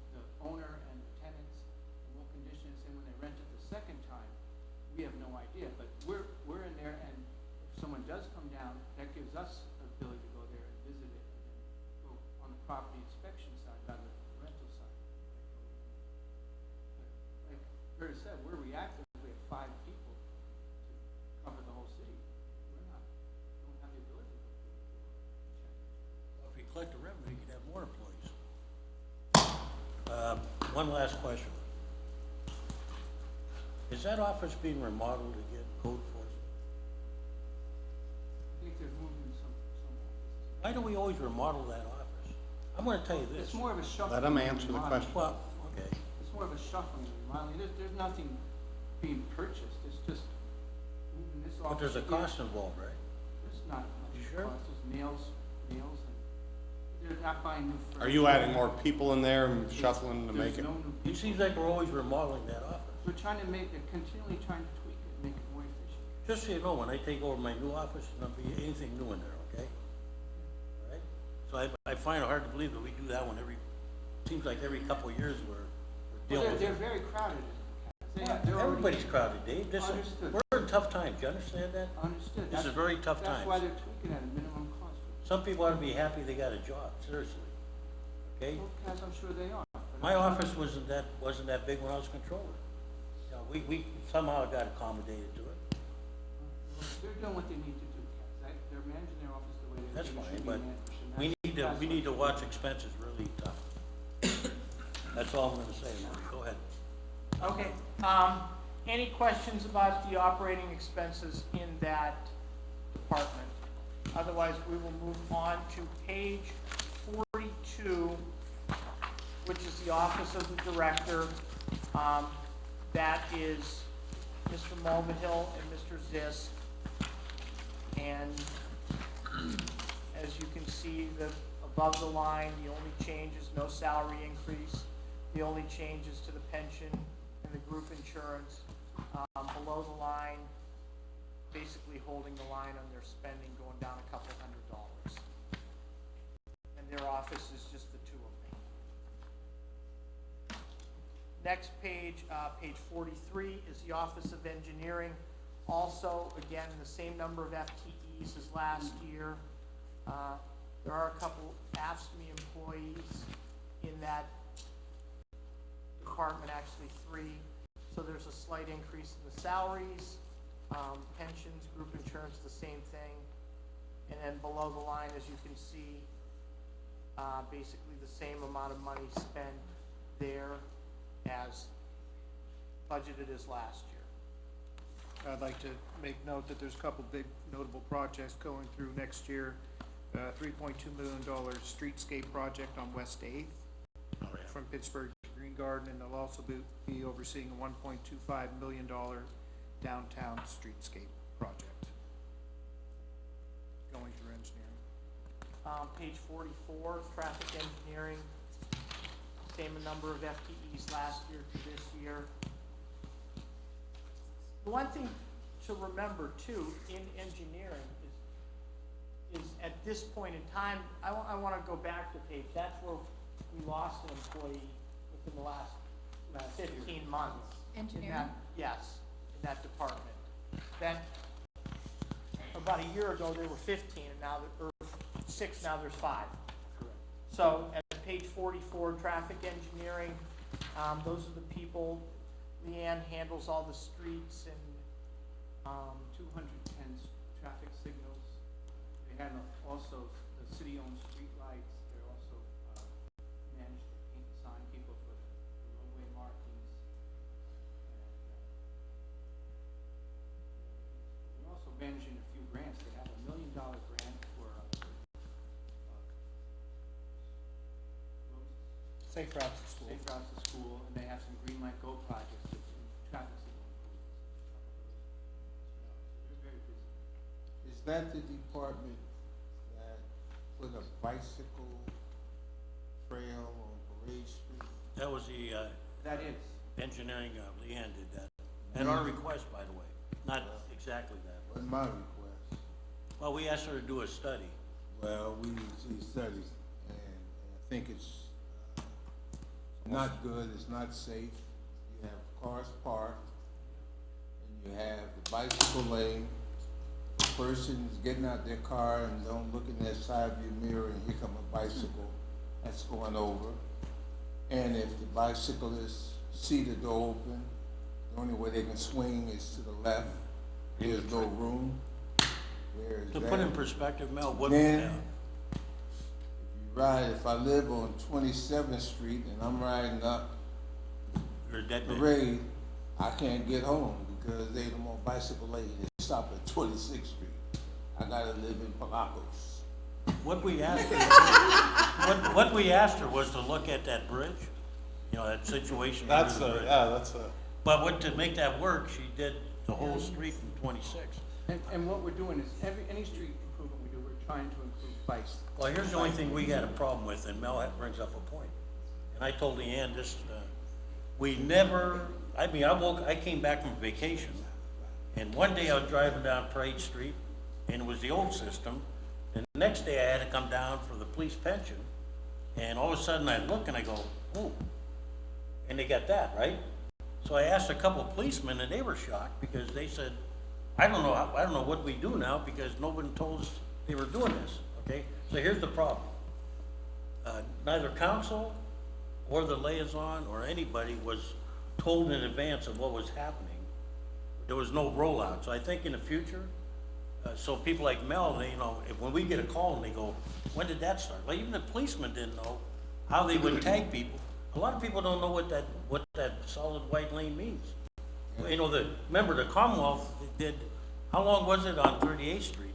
owner and the tenants, and what conditions, and when they rent it the second time, we have no idea. But we're in there, and if someone does come down, that gives us the ability to go there and visit it, and then go on the property inspection side rather than the rental side. But like Curtis said, we're reactive. We have 5 people to cover the whole city. We're not, don't have the ability to go check. If you collect the revenue, you could have more employees. One last question. Is that office being remodeled again, code enforcement? I think they're moving some. Why do we always remodel that office? I'm gonna tell you this. It's more of a shuffling. Let 'em answer the than question. Well, okay. It's more of a shuffling than remodeling. There's nothing being purchased. It's just moving this office. But there's a here. cost involved, right? not much Sure. cost, just nails, and they're not buying new furniture. Are you adding more people in there and shuffling to make There's it? no new It people. seems like we're always remodeling that office. We're trying to make, they're continually trying to tweak it, make it more efficient. Just so you know, when I take over my new office, there's not be anything new in there, okay? All right? So I find it hard to believe that we do that one seems like every couple of years we're Well, dealing with they're it. very crowded. They're already- Everybody's crowded, Dave. Understood. We're in tough times, you understand that? Understood. This is That's- very tough That's why times. they're tweaking at a minimum cost. Some people ought to be happy they got a job, seriously, okay? Well, as I'm sure they are. but My I'm- office wasn't that big when I was controller. You know, we somehow got accommodated to it. They're doing what they need to do, Kaz. They're managing their office the way they That's should be fine, but managed, and we that's- need to watch expenses really tough. That's all I'm gonna say, Marty. Go ahead. Okay, any questions about the operating expenses in that department? Otherwise, we will move on to page 42, which is the Office of the Director. That is Mr. Mulvihill and Mr. Zisk. And as you can see, above the line, the only change is no salary increase. The only change is to the pension and the group insurance. Below the line, basically holding the line on their spending, going down a couple $100. And their office is just the two of them. Next page, page 43, is the Office of Engineering. Also, again, the same number of FTEs as last year. There are a couple AFSCME employees in that department, actually 3. So there's a slight increase in the salaries, pensions, group insurance, the same thing. And then below the line, as you can see, basically the same amount of money spent there as budgeted as last year. I'd like to make note that there's a couple big notable projects going through next year. $3.2 million streetscape project on West 8th from Pittsburgh to Green Garden, and they'll also be overseeing a $1.25 million downtown streetscape project going through engineering. Page 44, traffic engineering, same number of FTEs last year to this year. The one thing to remember too, in engineering is at this point in time, I want to go back the page. That's where we lost an employee within the last 15 months. in that- Engineering? Yes, in that department. Then, about a year ago, there were 15, and now, or 6, now there's 5. So at page 44, traffic engineering, those are the people. Leanne handles all the streets and 210 traffic signals. They handle also the city-owned streetlights. They're also manage the paint sign people for the roadway markings. And we're also managing a few grants. They have $1 million grant for Safe routes to school. safe routes to school, and they have some Green Light Go projects with traffic signal improvements. So they're very busy. Is that the department that put a bicycle trail on Parade Street? That was the, That is. engineering, Leanne did that. At our request, by the way, not exactly that. Was my request. Well, we asked her to do a study. Well, we see studies, and I think it's not good, it's not safe. You have cars parked, and you have the bicycle lane. The person is getting out their car and don't look in their side view mirror, and here come a bicycle that's going over. And if the bicyclist see the door open, the only way they can swing is to the left. There's no room. Where is To that? put in perspective, Mel, what, Then, yeah, if I live on 27th Street and I'm riding up you're a dead man. Parade, I can't get home because they don't want bicycle lane. They stop at 26th Street. I gotta live in Palacos. What we asked her, what we asked her was to look at that bridge, you know, that situation. under That's the a, bridge. yeah, that's a, But to make that work, she did the whole street from 26. And what we're doing is any street trying to improve bikes. Well, here's the only thing we had a problem with, and Mel brings up a point. And I told Leanne this, we never, I came back from vacation, and one day I was driving down Parade Street, and it was the old system, and the next day I had to come down for the police pension, and all of a sudden I look and I go, oh, and they got that, right? So I asked a couple of policemen, and they were shocked, because they said, I don't know what we do now, because no one told us they were doing this, okay? So here's the problem. Neither council or the liaison or anybody was told in advance of what was happening. There was no rollout. So I think in the future, so people like Mel, they, when we get a call and they go, when did that start? Like even the policemen didn't know how they would tag people. A lot of people don't know what that solid white lane means. Remember the Commonwealth did, how long was it on 38th Street?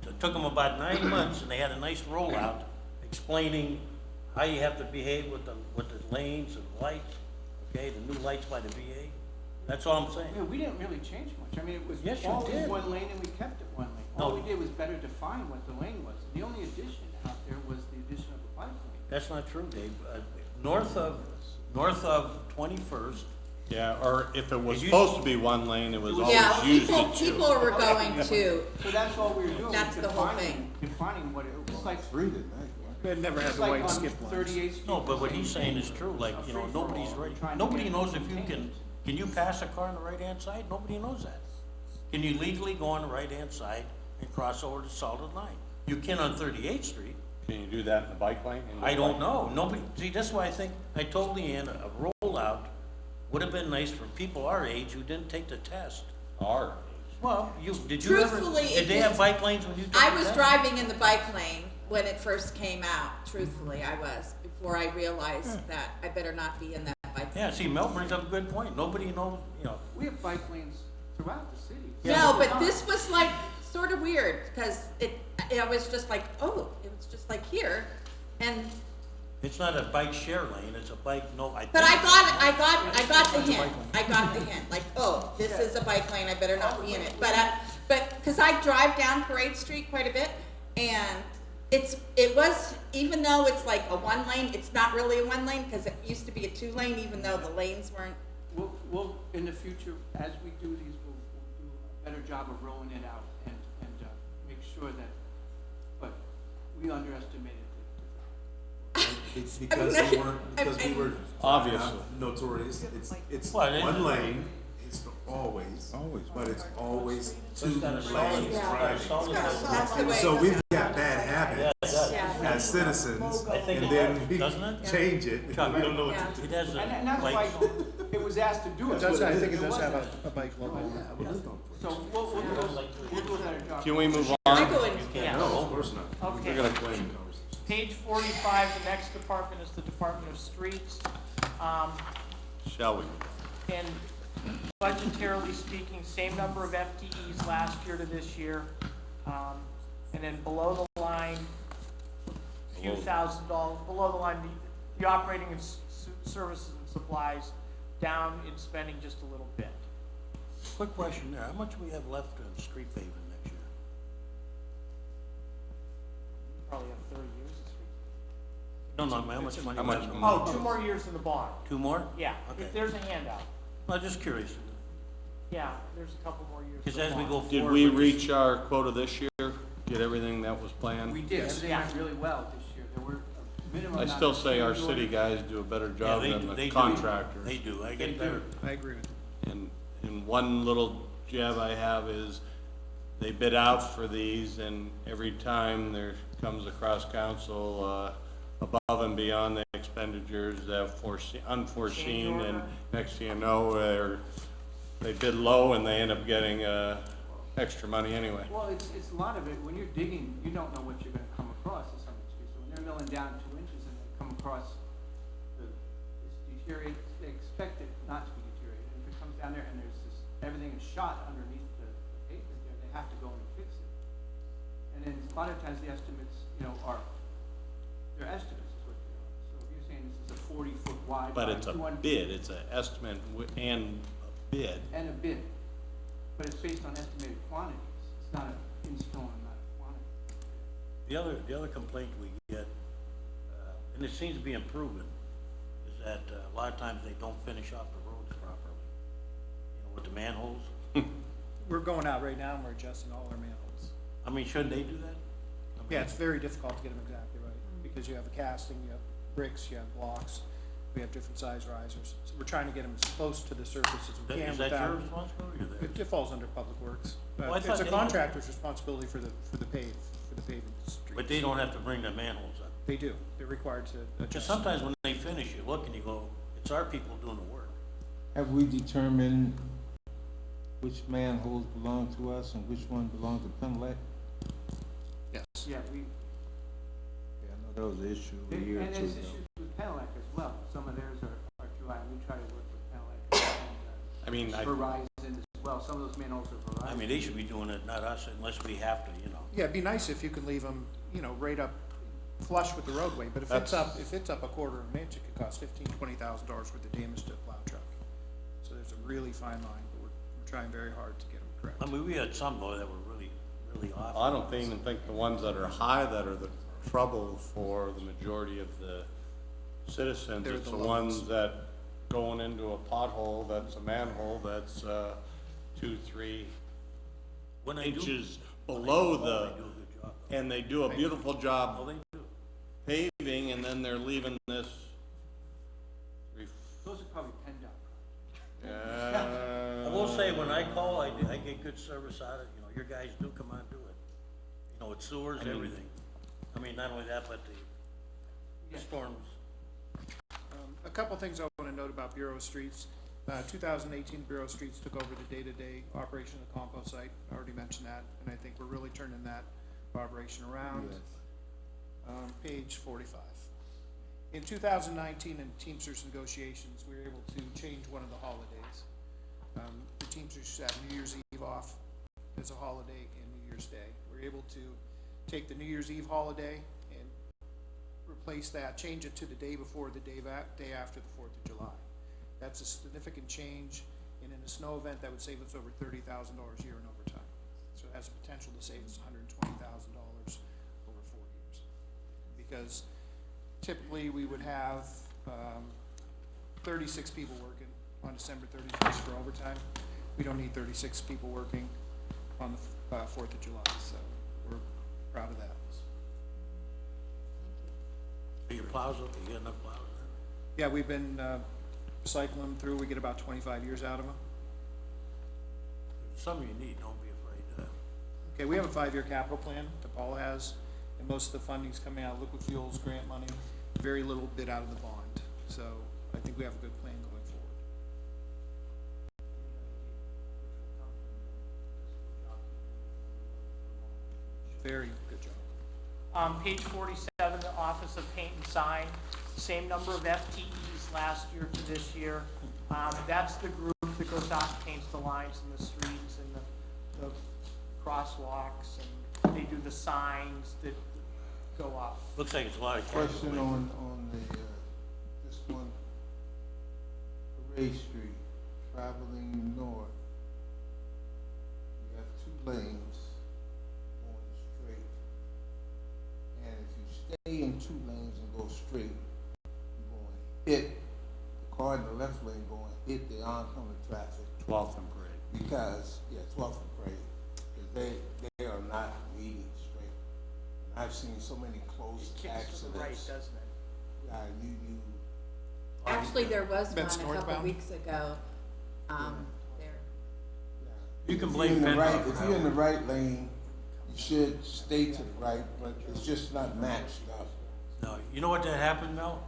It took them about 9 months, and they had a nice rollout explaining how you have to behave with the lanes and lights, okay, the new lights by the VA. That's all I'm saying. Yeah, we didn't really change much. I mean, it was Yes, you always did. one lane and we kept it one lane. No. All we did was better define what the lane was. The only addition out there was the addition of the bike lane. That's not true, Dave. North of 21st, Yeah, or if it was It used- supposed to be one lane, it was Yeah, always used people, as two. people were going to, So that's all we were doing. That's was the whole Defining what it was like. Three tonight, right? It never had It's the like white on skip lines. 38th Street. no, but what the he's same saying thing. is true, like, A free-for-all. nobody's We're ready. trying to Nobody get knows if you contained. can you pass a car on the right-hand side? Nobody knows that. Can you legally go on the right-hand side and cross over the solid line? You can on 38th Street. Can you do that in the bike lane? I don't know. Nobody, see, that's why I think, I told Leanne, a rollout would have been nice for people our age who didn't take the test. Or, Well, did you ever, Truthfully, did it they have just- bike lanes when you took the I test? was driving in the bike lane when it first came out, truthfully, I was, before I realized that I better not be in that bike lane. Yeah, see, Mel brings up a good point. Nobody knows, We have bike lanes throughout the city. No, but this was like sort of weird, because it was just like, oh, it was just like here, and, it's not a bike share lane, it's a bike, but I got the hint, I got the hint, like, oh, this is a bike lane, I better not be in it, but, because I drive down Parade Street quite a bit, and it was, even though it's like a one lane, it's not really a one lane, because it used to be a 2 lane, even though the lanes weren't. We'll, in the future, as we do these, we'll do a better job of rolling it out and make sure that, but we underestimated the It's because we were Obviously. notorious. It's Well, it- one lane. It's always, but it's always two lanes driving. That's the way. So we've got bad habits Yeah. as citizens, I think and it then does, we doesn't it? change it. We Chuck, don't know what Yeah. to do. It has And that's why like, it was asked to do it. It does, I think it It does have wasn't. a bike logo. Yeah, we lived on it. So we'll do a better job. can we move I on? go in. Yeah. No, of course not. Okay. We're gonna Blame conversation. Page 45, the next department is the Department of Streets. Shall we? And budgetarily speaking, same number of FTEs last year to this year. And then below the line, few $1,000s, below the line, the operating and services and supplies down in spending just a little bit. quick question there, how much we have left on street paving next year? Probably have 30 years of street. No, how much money? How we much have? money? Oh, 2 more years in the bond. 2 more? Yeah, Okay. there's a handout. I'm just curious, Yeah, there's a couple more years. because in the as we bond. go forward. Did we with this- reach our quota this year? Get everything that was planned? We did, everything went really well this year. There were a minimum. I amount still of say our change city orders. guys do a better Yeah, job they than do, the they do. contractors. They do, I They get better. do. I agree with you. And one little jab I have is, they bid out for these, and every time there comes across council, above and beyond the expenditures that unforeseen, Change and order. next thing you know, they bid low and they end up getting, extra money anyway. Well, it's a lot of it, when you're digging, you don't know what you're gonna come across in some of the streets. So when they're milling down 2 inches and they come across it's deteriorated, they expect it not to be deteriorated. And if it comes down there and everything is shot underneath the pavement there, they have to go and fix it. And then a lot of times the estimates, they're estimates is what they are. So if you're saying this is a 40-foot wide. But by it's a 200 bid, it's an estimate and a bid. And a bid, but it's based on estimated quantities, it's not an in-stone amount of quantity. The other complaint we get, and it seems to be improving, is that a lot of times they don't finish off the roads properly. You know, with the manholes. We're going out right now and we're adjusting all our manholes. I mean, shouldn't they do that? I mean, Yeah, it's very difficult to get them exactly right, because you have a casting, you have bricks, you have blocks, we have different size risers. So we're trying to get them as close to the surface as we can Is that your without, responsibility or theirs? it falls under Public Works. Well, I It's thought a they- contractor's responsibility for the paving streets. But they don't have to bring the manholes up. They do, they're required to Because adjust. sometimes when they finish, you look and you go, it's our people doing the work. Have we determined which manholes belong to us and which one belong to Penelec? Yes. Yeah, we, Yeah, I know that was an issue a and year or there's two issues ago. with Penelec as well. Some of theirs are dry, and we try to work with Penelec I mean, and Verizon as well. Some of those manholes are Verizon. I mean, they should be doing it, not us, unless we have to, you know. Yeah, it'd be nice if you could leave them, you know, right up flush with the roadway, but if it's up a quarter of an inch, it could cost $20,000 worth of damage to a plow truck. So there's a really fine line, but we're trying very hard to get them correct. I mean, we had some though that were really off. I don't even think the ones that are high that are the trouble for the majority of the citizens. They're It's the the low ones ones. that going into a pothole, that's a manhole, that's, 2-3 When they do- inches when they below do, the, they do a good job, though. and they do a beautiful Oh, job they do. paving, and then they're leaving this. Those are probably PennDOT. I will say, when I call, I get good service out of it, you know, your guys do come on and do it. You know, with sewers and everything. I mean, not only that, but the storms. A couple things I want to note about Bureau of Streets. 2018 Bureau of Streets took over the day-to-day operation of the compost site. I already mentioned that, and I think we're really turning that operation around. Page 45. In 2019, in Teamsters negotiations, we were able to change one of the holidays. The Teamsters had New Year's Eve off as a holiday and New Year's Day. We were able to take the New Year's Eve holiday and replace that, change it to the day before the day after the 4th of July. That's a significant change, and in a snow event, that would save us over $30,000 a year in overtime. So it has the potential to save us $120,000 over 4 years. Because typically, we would have 36 people working on December 31st for overtime. We don't need 36 people working on the 4th of July, so we're proud of that. Are your plows up, you get enough plows there? Yeah, we've been cycling them through, we get about 25 years out of them. Some you need, don't be afraid. Okay, we have a 5-year capital plan that Paul has, and most of the funding's coming out of liquid fuels, grant money, very little bit out of the bond. So I think we have a good plan going forward. Very good job. Page 47, the Office of Paint and Sign, same number of FTEs last year to this year. That's the group that goes out and paints the lines in the streets and the crosswalks, and they do the signs that go up. Looks like it's a lot of capital. Question on the, this one, Parade Street, traveling north. You have 2 lanes going straight. And if you stay in 2 lanes and go straight, you're going to hit, the car in the left lane going to hit the oncoming traffic. 12th and Parade. Because, 12th and Parade, because they are not leading straight. And I've seen so many close Kicks accidents. to the right, doesn't it? Yeah, you, Actually, there was one That's a couple northbound? weeks ago, there. You can if blame you're in the right, PennDOT if for you're in that. the right lane, you should stay to the right, but it's just not matched up. No, you know what that happened, Mel?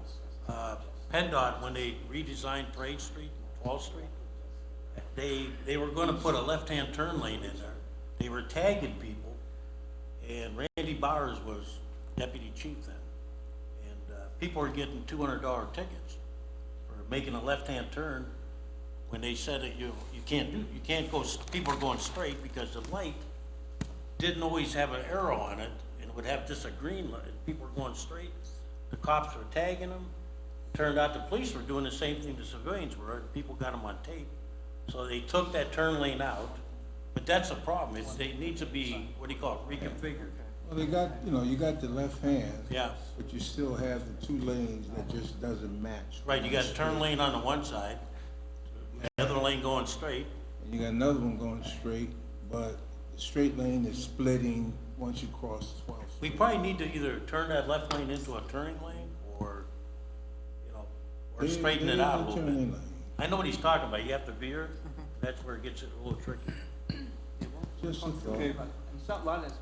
PennDOT, when they redesigned Parade Street, 12th Street, they were gonna put a left-hand turn lane in there. They were tagging people, and Randy Bowers was deputy chief then. And, people were getting $200 tickets for making a left-hand turn when they said that you can't go, people are going straight because the light didn't always have an arrow on it, and it would have just a green light. People were going straight. The cops were tagging them. Turned out the police were doing the same thing the civilians were, and people got them on tape. So they took that turn lane out, but that's a problem. They need to be, what do you call it, reconfigured. Well, they got, you got the left hand. Yeah. But you still have the two lanes that just doesn't match. Right, you got a turn lane on the one side, the other lane going straight. And you got another one going straight, but the straight lane is splitting once you cross 12th. We probably need to either turn that left lane into a turning lane or, or straighten it out a little bit. I know what he's talking about. You have to veer. That's where it gets a little tricky. Just a thought. And some, a lot of this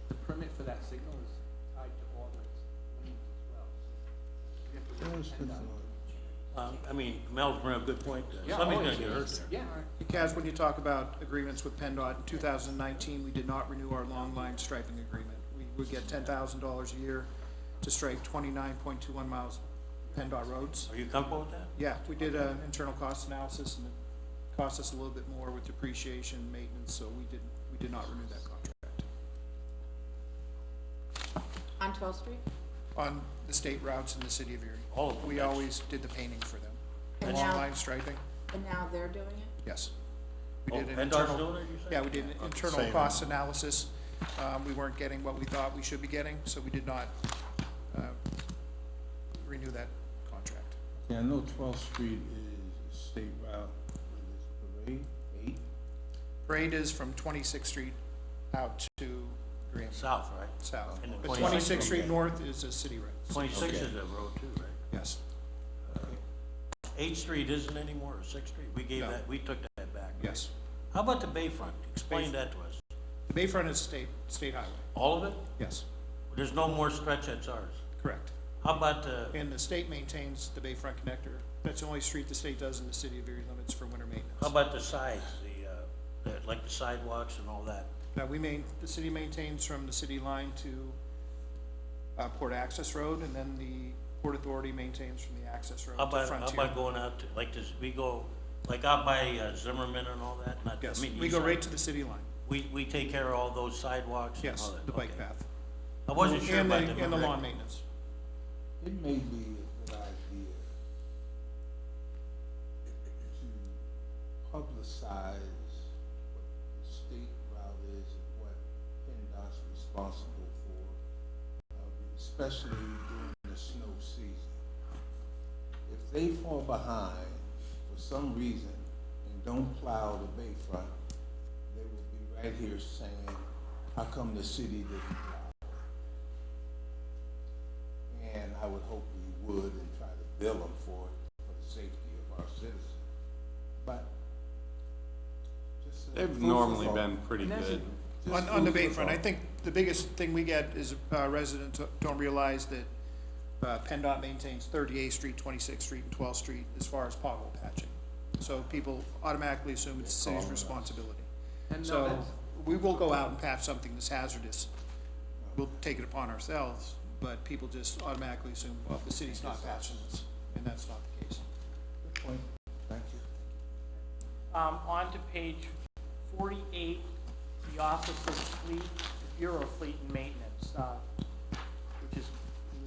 the permit for that signal is tied to all the lanes as well. So you have to Just a depend on- thought. I mean, Mel's bring up a good point. Yeah, Somebody's always gonna get hurt is. there. Yeah. Kaz, when you talk about agreements with PennDOT, in 2019, we did not renew our long line striping agreement. We would get $10,000 a year to stripe 29.21 miles PennDOT roads. Are you comfortable with that? Yeah, we did an internal cost analysis, and it cost us a little bit more with depreciation and maintenance, so we did not renew that contract. On 12th Street? On the state routes in the city of Erie. All of them. We always did the painting for them. The And long now- line striping, And now they're doing it? yes. We Oh, did an PennDOT's internal- doing it, you said? Yeah, we did an internal Same. cost analysis. We weren't getting what we thought we should be getting, so we did not, renew that contract. Yeah, I know 12th Street is a state route, but it's Parade, 8. Parade is from 26th Street out to Graham, South, right? south. And the But 26th 26th Street okay. north is a city road. 26 is a road too, right? Yes. 8th Street isn't anymore, or 6th Street? We gave No. that, we took that back. Yes. How about the Bayfront? Explain that to us. The Bayfront is state highway. All of it? Yes, There's no more stretch that's ours. correct. How about the, And the state maintains the Bayfront connector. That's the only street the state does in the city of Erie limits for winter maintenance. how about the sides, like the sidewalks and all that? Now, the city maintains from the city line to, Port Access Road, and then the Port Authority maintains from the access road How to about, Frontier. how about going out to, like this, we go, like out by Zimmerman and all that? Not, I Yes, mean, we east go side. right to the city line. We take care of all those sidewalks and all Yes, that? the bike Okay. path. I wasn't sure And about the, the. and the lawn maintenance. It may be a good idea to publicize what the state route is and what PennDOT's responsible for, especially during the snow season. If they fall behind for some reason and don't plow the bayfront, they will be right here saying, how come the city didn't plow? And I would hope we would and try to bill them for it, for the safety of our citizens. But just. They've food for normally thought. been pretty And that's good. Just On the food for Bayfront, I thought. think the biggest thing we get is, residents don't realize that, PennDOT maintains 38th Street, 26th Street, and 12th Street as far as pothole patching. So people automatically assume it's the city's responsibility. And no, So that's, we will go out and patch something that's hazardous. We'll take it upon ourselves, but people just automatically assume, well, the city's not patching this, and that's not the case. Good point. Thank you. On to page 48, the Office of Fleet, the Bureau of Fleet and Maintenance, which is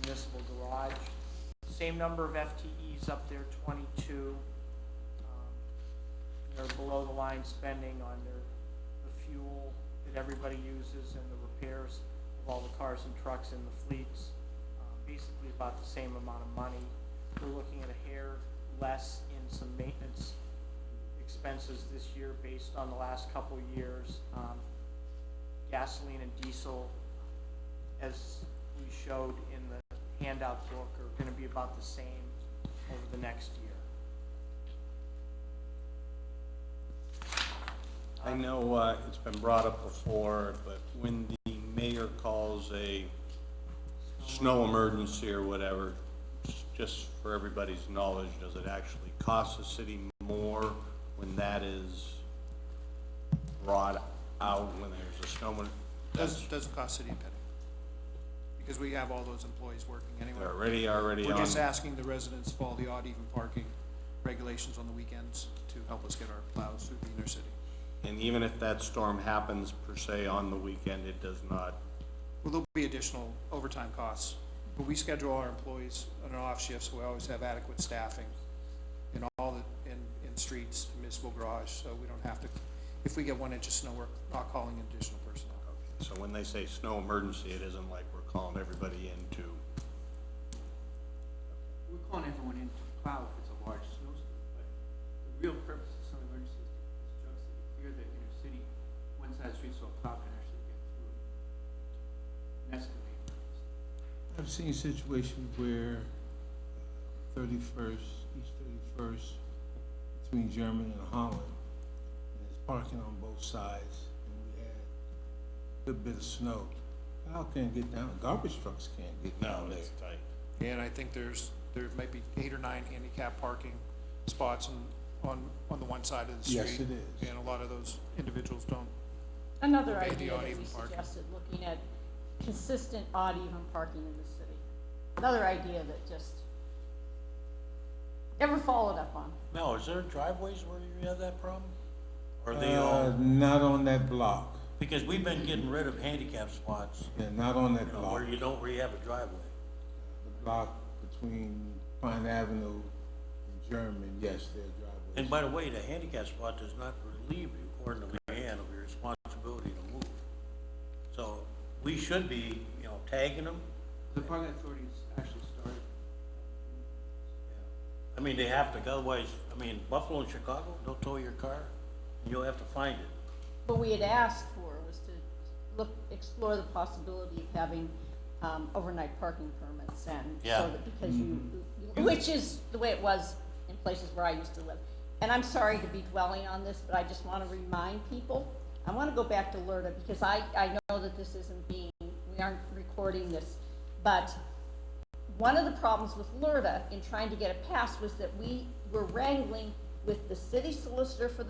municipal garage. Same number of FTEs up there, 22. They're below the line spending on the fuel that everybody uses and the repairs of all the cars and trucks in the fleets. Basically about the same amount of money. We're looking at a hair less in some maintenance expenses this year based on the last couple years. Gasoline and diesel, as we showed in the handout book, are gonna be about the same over the next year. I know, it's been brought up before, but when the mayor calls a snow emergency or whatever, just for everybody's knowledge, does it actually cost the city more when that is brought out, when there's a snow? Doesn't cost city a penny, because we have all those employees working anyway. They're already We're on. just asking the residents to follow the odd even parking regulations on the weekends to help us get our plows through the inner city. And even if that storm happens per se on the weekend, it does not. Well, there'll be additional overtime costs, but we schedule our employees on an off shift, so we always have adequate staffing in all the, in streets, municipal garage, so we don't have to, if we get 1 inch of snow, we're not calling in additional personnel. So when they say snow emergency, it isn't like we're calling everybody in to, We're calling everyone in to plow if it's a large snowstorm, but the real purpose of some emergencies is, as Chuck said, to clear the inner city, one side of the street so a plow can actually get through it. And that's the main purpose. I've seen situations where 31st, East 31st, between German and Holland, and there's parking on both sides, and we had a good bit of snow. How can it get down? Garbage trucks can't get no, down there. it's tight. And I think there might be 8 or 9 handicap parking spots on the one side of the street. Yes, it is. And a lot of those individuals don't. Another Obey the idea that odd-even we parking. suggested, looking at consistent odd-even parking in the city. Another idea that just never followed up on. Mel, is there driveways where you have that problem? Or are they all, Not on that block. because we've been getting rid of handicap spots, Yeah, not on that you know, block. where you have a driveway. The block between Pine Avenue and German, yes, there are driveways. And by the way, the handicap spot does not relieve you, according to Leanne, of your responsibility to move. So we should be, you know, tagging them. The parking authority has actually started. I mean, they have to, otherwise, I mean, Buffalo and Chicago, they'll tow your car, and you'll have to find it. What we had asked for was to explore the possibility of having, overnight parking permits and Yeah. so that, because which is the way it was in places where I used to live. And I'm sorry to be dwelling on this, but I just want to remind people, I want to go back to LERTA because I know that this isn't we aren't recording this, but one of the problems with LERTA in trying to get it passed was that we were wrangling with the city solicitor for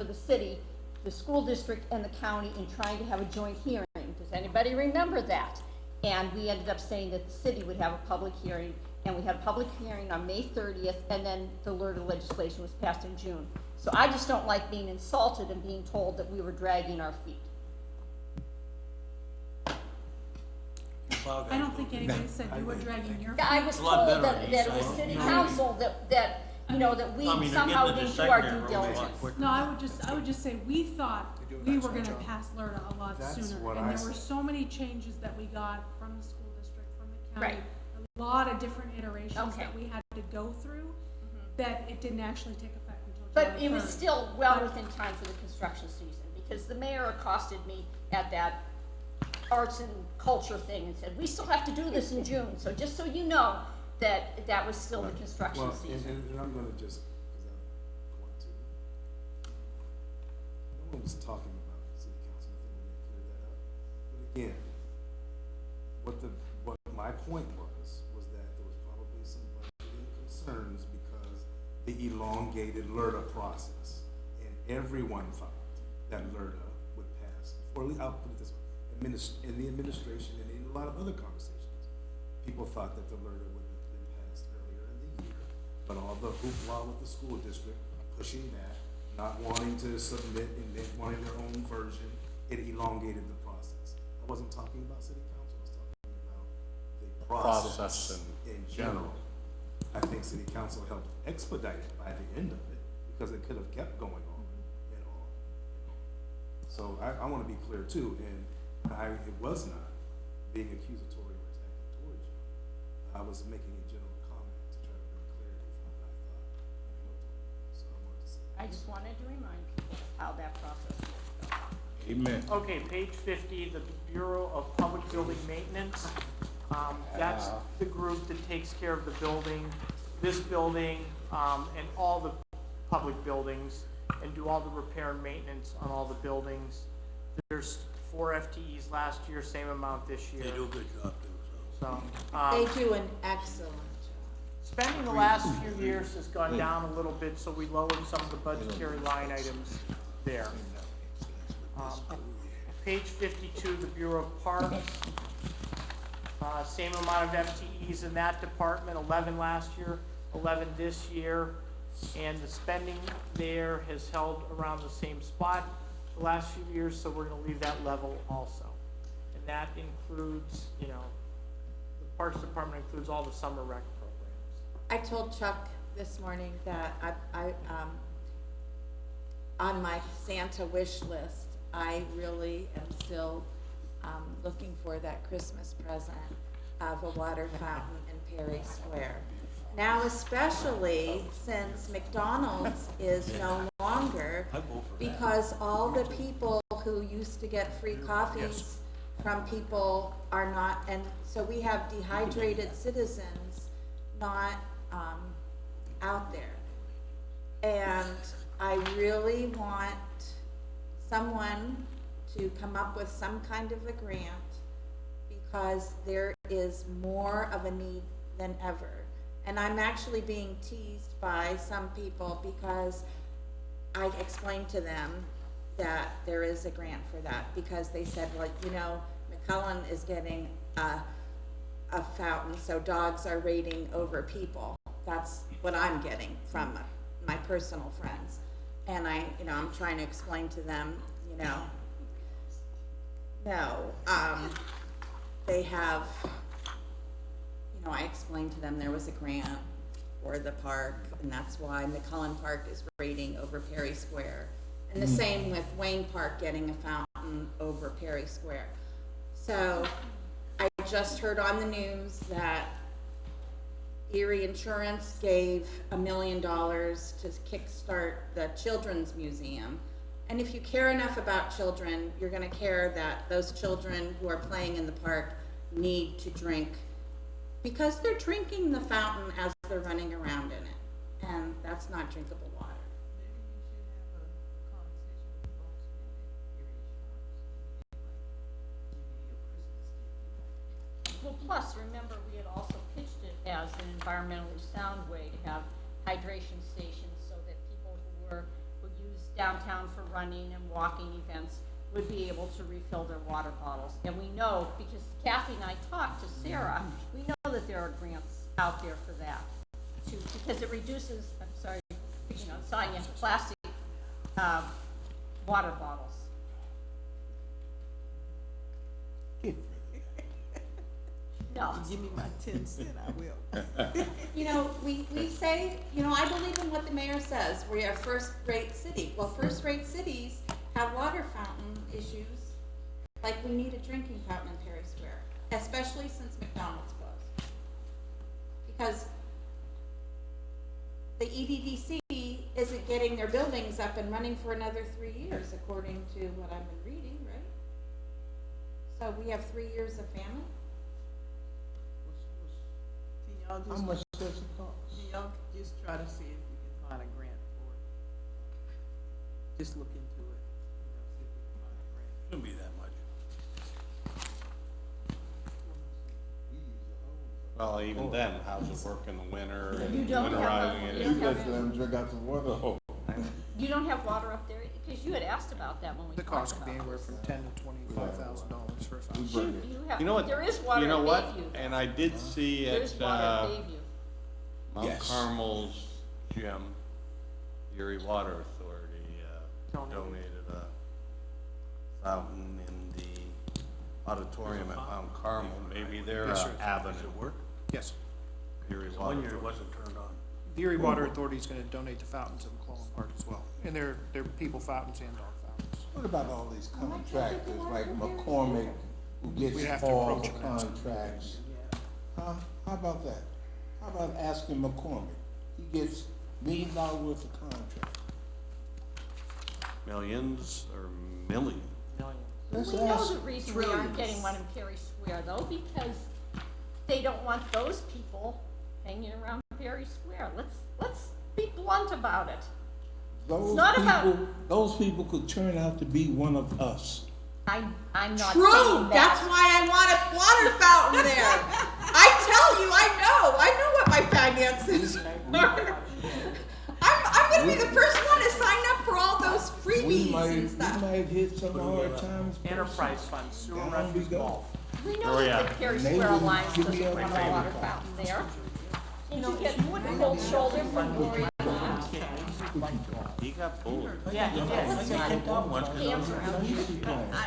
the city, the school district, and the county in trying to have a joint hearing. Does anybody remember that? And we ended up saying that the city would have a public hearing, and we had a public hearing on May 30th, and then the LERTA legislation was passed in June. So I just don't like being insulted and being told that we were dragging our feet. I don't think anybody said you were dragging your feet. I was a lot told better that on that the it was east city side. council that, you know, that we I mean, they're somehow getting to the didn't do our secondary due road a lot diligence. quicker. No, I would just say, we thought They do an we were excellent gonna job. pass LERTA a lot That's sooner. what And I there were s- so many changes that we got from the school district, from the county. Right. A lot of different iterations Okay. that we had to go through, that it didn't actually take effect until But July it was 3rd. still well within time for the construction season, because the mayor accosted me at that arts and culture thing and said, we still have to do this in June, so just so you know, that was still the construction Well, season. and I'm gonna just, because I want to. No one was talking about the city council, I think we need to clear that up. But again, what my point was that there was probably some budgeting concerns because the elongated LERTA process. And everyone thought that LERTA would pass, or at least, I'll put it this way, in the administration and in a lot of other conversations, people thought that the LERTA would have been passed earlier in the year. But all the hoopla with the school district pushing that, not wanting to submit and then wanting their own version, it elongated the process. I wasn't talking about city council, I was talking about the process Process in general. I think city council helped expedite it by the end of it, because it could have kept going on and on and on. So I wanna be clear too, and it was not being accusatory or attacking towards you. I was making a general comment to try to bring clarity from what I thought and looked on. So I wanted to say. I just wanted to remind people how that process worked. Amen. Okay, page 50, the Bureau of Public Building Maintenance. That's the group that takes care of the building, this building, and all the public buildings, and do all the repair and maintenance on all the buildings. There's 4 FTEs last year, same amount this year. They do a good job too, so. So, They do an excellent job. spending the last few years has gone down a little bit, so we lowered some of the budgetary line items there. Page 52, the Bureau of Parks. Same amount of FTEs in that department, 11 last year, 11 this year. And the spending there has held around the same spot the last few years, so we're gonna leave that level also. And that includes, you know, the Parks Department includes all the summer rec programs. I told Chuck this morning that I on my Santa wish list, I really am still looking for that Christmas present of a water fountain in Perry Square. Now, especially since McDonald's is no longer, because all the people who used to get free coffees from people are not, and so we have dehydrated citizens not out there. And I really want someone to come up with some kind of a grant, because there is more of a need than ever. And I'm actually being teased by some people because I explained to them that there is a grant for that, because they said, well, you know, McCullen is getting a fountain, so dogs are raiding over people. That's what I'm getting from my personal friends. And I'm trying to explain to them, no, they have, I explained to them there was a grant for the park, and that's why McCullen Park is raiding over Perry Square. And the same with Wayne Park getting a fountain over Perry Square. So I just heard on the news that Erie Insurance gave $1 million to kickstart the Children's Museum. And if you care enough about children, you're gonna care that those children who are playing in the park need to drink, because they're drinking the fountain as they're running around in it, and that's not drinkable water. Well, plus, remember, we had also pitched it as an environmentally sound way to have hydration stations so that people who use downtown for running and walking events would be able to refill their water bottles. And we know, because Kathy and I talked to Sarah, we know that there are grants out there for that, because it reduces, I'm sorry, picking on Sonia, plastic water bottles. No. Give me my 10 cents, I will. We say, I believe in what the mayor says. We are a first-rate city. Well, first-rate cities have water fountain issues, like we need a drinking fountain in Perry Square, especially since McDonald's closed. Because the EDDC isn't getting their buildings up and running for another 3 years, according to what I've been reading, right? So we have 3 years of famine? Can y'all How just, much does it cost? can y'all just try to see if we can find a grant for it? Just look into it, see if we can find a grant. Shouldn't be that much. Well, even then, how's it work in the winter and You don't have winterizing a- it? you You don't guys let them drink out the water hole. You don't have water up there, because you had asked about that when we The talked cost could be about anywhere from $10,000 to $25,000 for a fountain. it. You have, You know what? there is water You know at what? Bayview. And I did see There at, is water at Bayview. Mount Yes. Carmel's gym, Erie Water Authority, donated a fountain in the auditorium at Mount Carmel. Maybe they're Yes, sir. avenue. Yes. Erie Water One year it Authority. wasn't turned on. The Erie Water Authority is gonna donate the fountains at McClellan Park as well. And they're people fountains and dog fountains. What about all these contractors like McCormick who We gets have to all approach them and ask them. contracts? How about that? How about asking McCormick? He gets $1 million worth of contract. Millions or millions? Let's We know ask the reason we aren't trillions. getting one in Perry Square, though, because they don't want those people hanging around Perry Square. Let's be blunt about it. those not about- people. Those people could turn out to be one of us. I'm not True, saying that's that. why I want a water fountain there. I tell you, I know what my finances are. I'm gonna be the first one to sign up for all those We freebies might, and we stuff. might hit some hard times. Enterprise fund, sewer Down we refuse go. golf. We Oh, know yeah. that the Perry And they Square wouldn't Alliance give doesn't me a want a favor. water fountain there. And you get one cold shoulder from Gloria Hunt. He got bullied. Yeah, he did. Cancer.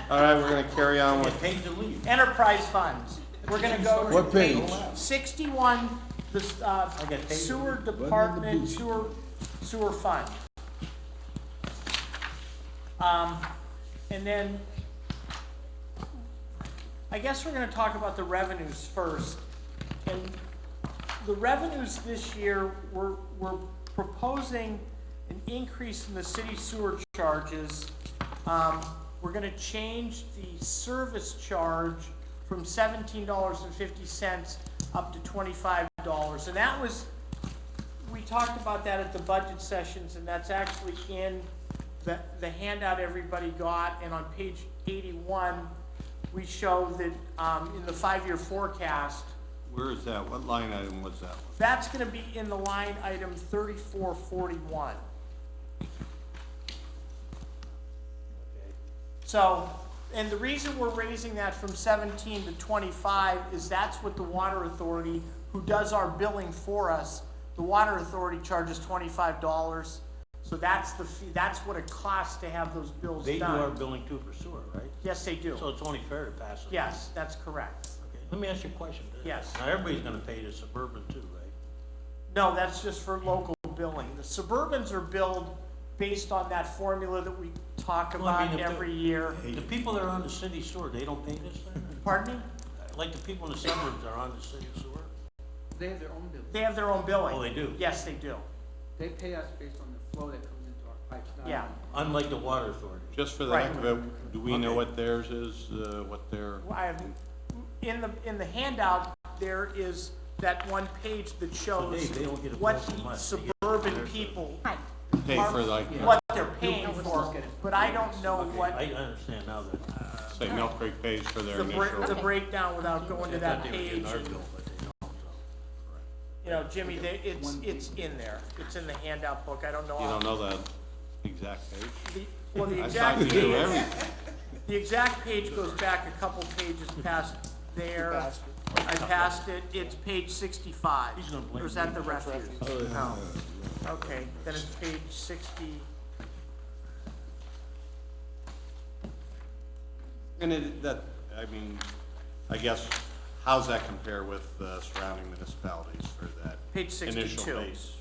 All right, we're gonna carry on with Paid to leave. Enterprise funds. We're gonna go to What page? page 61, the paid. sewer Wasn't in department, the sewer fund. And then I guess we're gonna talk about the revenues first. And the revenues this year, we're proposing an increase in the city sewer charges. We're gonna change the service charge from $17.50 up to $25. And that was, we talked about that at the budget sessions, and that's actually in the handout everybody got. And on page 81, we show that in the 5-year forecast, Where is that? What line item was that one? that's gonna be in the line item 3441. So, and the reason we're raising that from 17 to 25 is that's what the water authority, who does our billing for us, the water authority charges $25. So that's the fee, that's what it costs to have those bills They do our done. billing too for sewer, right? Yes, they do. So it's only fair to pass it. Yes, that's correct. Okay, let me ask you a question. Yes. Now, everybody's gonna pay the suburban too, right? No, that's just for local billing. The Suburbans are billed based on that formula that we talk Well, I about mean, if every the- year. The people that are on the city sewer, they don't pay this then? Pardon me? Like the people in the suburbs are on the city sewer? They have their own bill. They have their own billing. Oh, they do? Yes, they do. They pay us based on the flow that comes into our pipes, not. Yeah. Unlike the water authority. Just for the Right. heck of it, do we know Okay. what theirs is, what their? Well, I have, in the handout, there is that one page that shows they don't get a what bill from the us, they get suburban theirs. people Pay are, for like, what they're paying for, but I don't know Okay, what I understand now that. say Mill Creek pays for their the initial. breakdown without going to that they were getting page. our and, bill, but they don't, so. You know, Jimmy, it's in there. It's in the handout book. I don't know. You don't know the exact page? Well, the I exact thought you knew page, everything. the exact page goes back a couple pages past there. I passed it. It's page 65. He's gonna blame Or is that me. the refuse? No. Okay, then it's page 60. And I mean, I guess, how's that compare with the surrounding municipalities for that Page 62. initial base?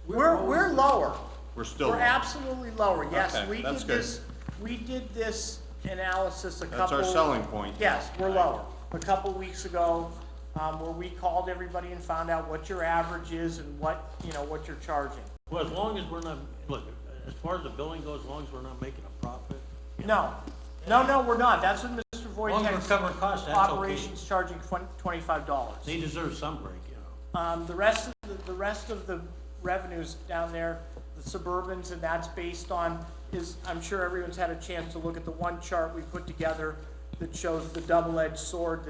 We're lower. We're still. We're absolutely lower, yes. Okay, We did that's good. this, we did this analysis a couple. That's our selling point. Yes, we're Right. lower. A couple weeks ago, where we called everybody and found out what your average is and what, what you're charging. Well, as long as we're not, look, as far as the billing goes, as long as we're not making a profit. No, we're not. That's what Mr. As long as we're Voitek's covering costs, that's okay. operations charging $25. They deserve some break, you know. The rest of the revenues down there, the Suburbans, and that's based on, I'm sure everyone's had a chance to look at the one chart we put together that shows the double-edged sword,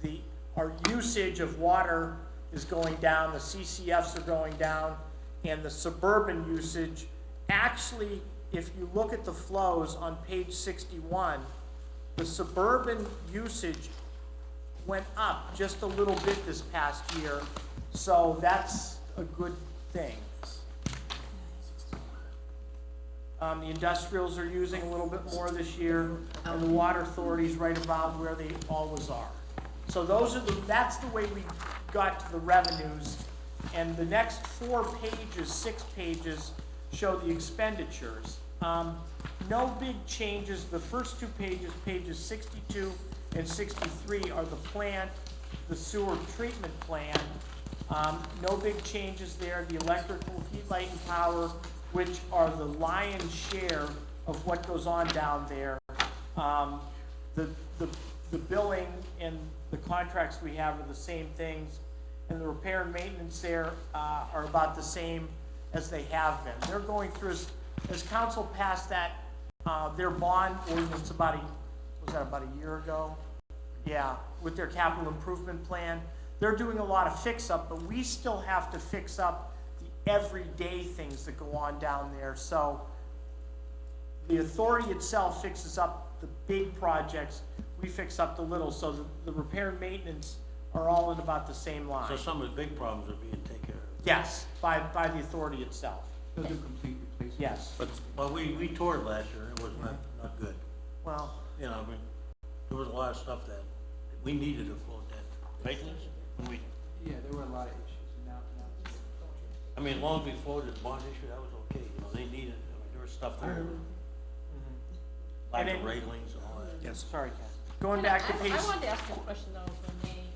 that our usage of water is going down, the CCFs are going down, and the suburban usage, actually, if you look at the flows on page 61, the suburban usage went up just a little bit this past year, so that's a good thing. The industrials are using a little bit more this year, and the water authority's right about where they always are. So that's the way we got to the revenues, and the next 6 pages, show the expenditures. No big changes. The first 2 pages, pages 62 and 63, are the plant, the sewer treatment plan. No big changes there. The electrical, heat, light, and power, which are the lion's share of what goes on down there. The billing and the contracts we have are the same things, and the repair and maintenance there are about the same as they have been. They're going through, as council passed that, their bond ordinance about a year ago? Yeah, with their capital improvement plan. They're doing a lot of fix-up, but we still have to fix up the everyday things that go on down there. So the authority itself fixes up the big projects, we fix up the little, so the repair and maintenance are all in about the same line. So some of the big problems are being taken care of. Yes, by the authority itself. They'll do complete replacement. Yes. Well, we toured last year, it was not good. Well, You know, I mean, there was a lot of stuff that we needed to float that maintenance. When Yeah, there were a lot of issues, and now it's. I mean, long before the bond issue, that was okay, you know, they needed, I mean, there was stuff there. Lack And of it- railings and all that. Yes. sorry, Ken. Going back to page. I wanted to ask you a question though, Renee.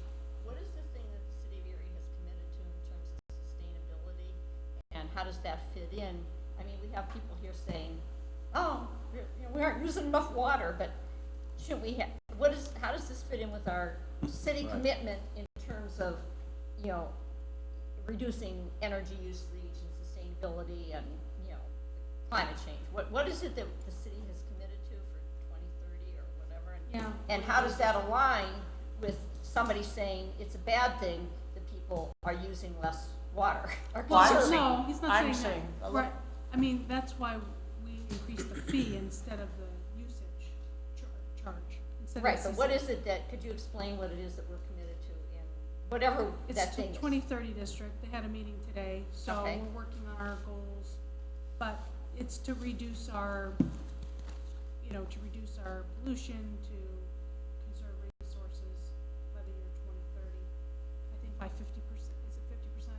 What is the thing that the city of Erie has committed to in terms of sustainability? And how does that fit in? I mean, we have people here saying, oh, we aren't using enough water, but should we have, how does this fit in with our city commitment in terms of, reducing energy usage and sustainability and, climate change? What is it that the city has committed to for 2030 or whatever? Yeah. And how does that align with somebody saying it's a bad thing that people are using less water or Well, consuming? No, he's not I'm saying saying, that. Right, I mean, that's why we increased the fee instead of the usage charge. instead of Right, but what CC. is it that, could you explain what it is that we're committed to in whatever that It's thing the is? 2030 district, they had a meeting today, so Okay. we're working on our goals. But it's to reduce our, to reduce our pollution, to conserve resources by the year 2030. I think by 50%, is it 50%? Yeah.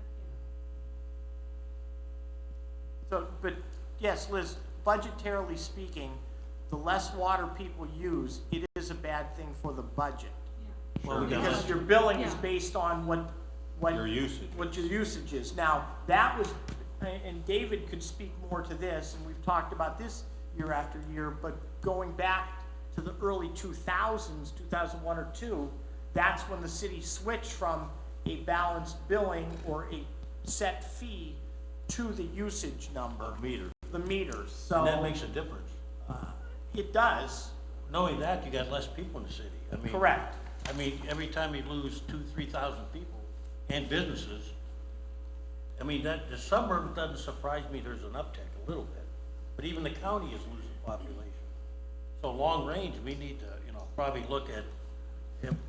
so, but yes, Liz, budgetarily speaking, the less water people use, it is a bad thing for the budget. Yeah. Well, we got Because less- your billing is Yeah. based on what Your usage. what your usage is. Now, that was, and David could speak more to this, and we've talked about this year after year, but going back to the early 2000s, 2001 or 2, that's when the city switched from a balanced billing or a set fee to the usage number, Meter. the meters. So And that makes a difference. it does, Not only that, you got less people in the city. I mean. correct. I mean, every time you lose 2,000-3,000 people and businesses, I mean, the suburbs doesn't surprise me, there's an uptick a little bit, but even the county is losing population. So long range, we need to, probably look at,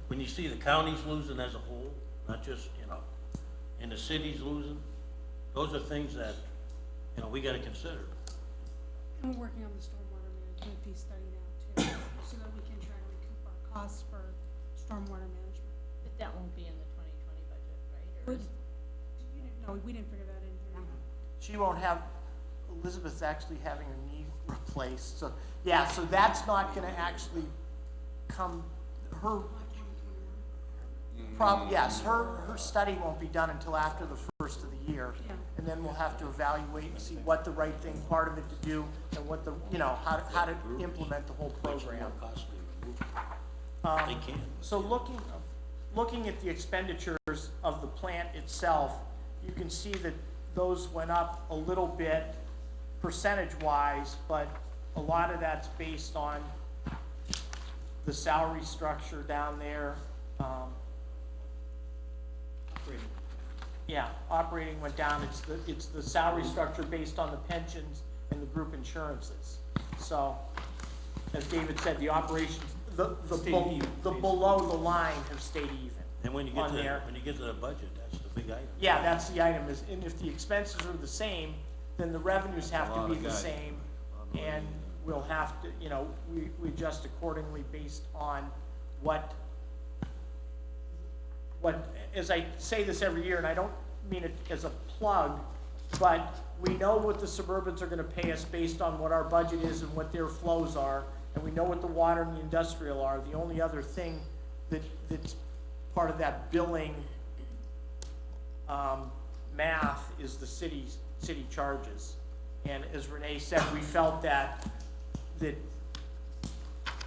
when you see the counties losing as a whole, not just, and the cities losing, those are things that, we gotta consider. And we're working on the stormwater management fee study now too, so that we can try to recoup our costs for stormwater management. But that won't be in the 2020 budget, right? Or Would- is- No, we didn't figure that in here. She won't have, Elizabeth's actually having her knee replaced, so, yeah, so that's not gonna actually come, her, yes, her study won't be done until after the first of the year. Yeah. And then we'll have to evaluate and see what the right thing, part of it to do, and what the, how to implement the whole Much more program. costly to remove. They can. So looking at the expenditures of the plant itself, you can see that those went up a little bit percentage-wise, but a lot of that's based on the salary structure down there. Yeah, operating went down, it's the salary structure based on the pensions and the group insurances. So, as David said, the operations, the below the line have stayed even. And when you on get there. to the budget, that's the big item. Yeah, that's the item, and if the expenses are the same, then the revenues have to be the same. And we'll have to, we adjust accordingly based on what, as I say this every year, and I don't mean it as a plug, but we know what the Suburbans are gonna pay us based on what our budget is and what their flows are, and we know what the water and the industrial are. The only other thing that's part of that billing, math is the city charges. And as Renee said, we felt that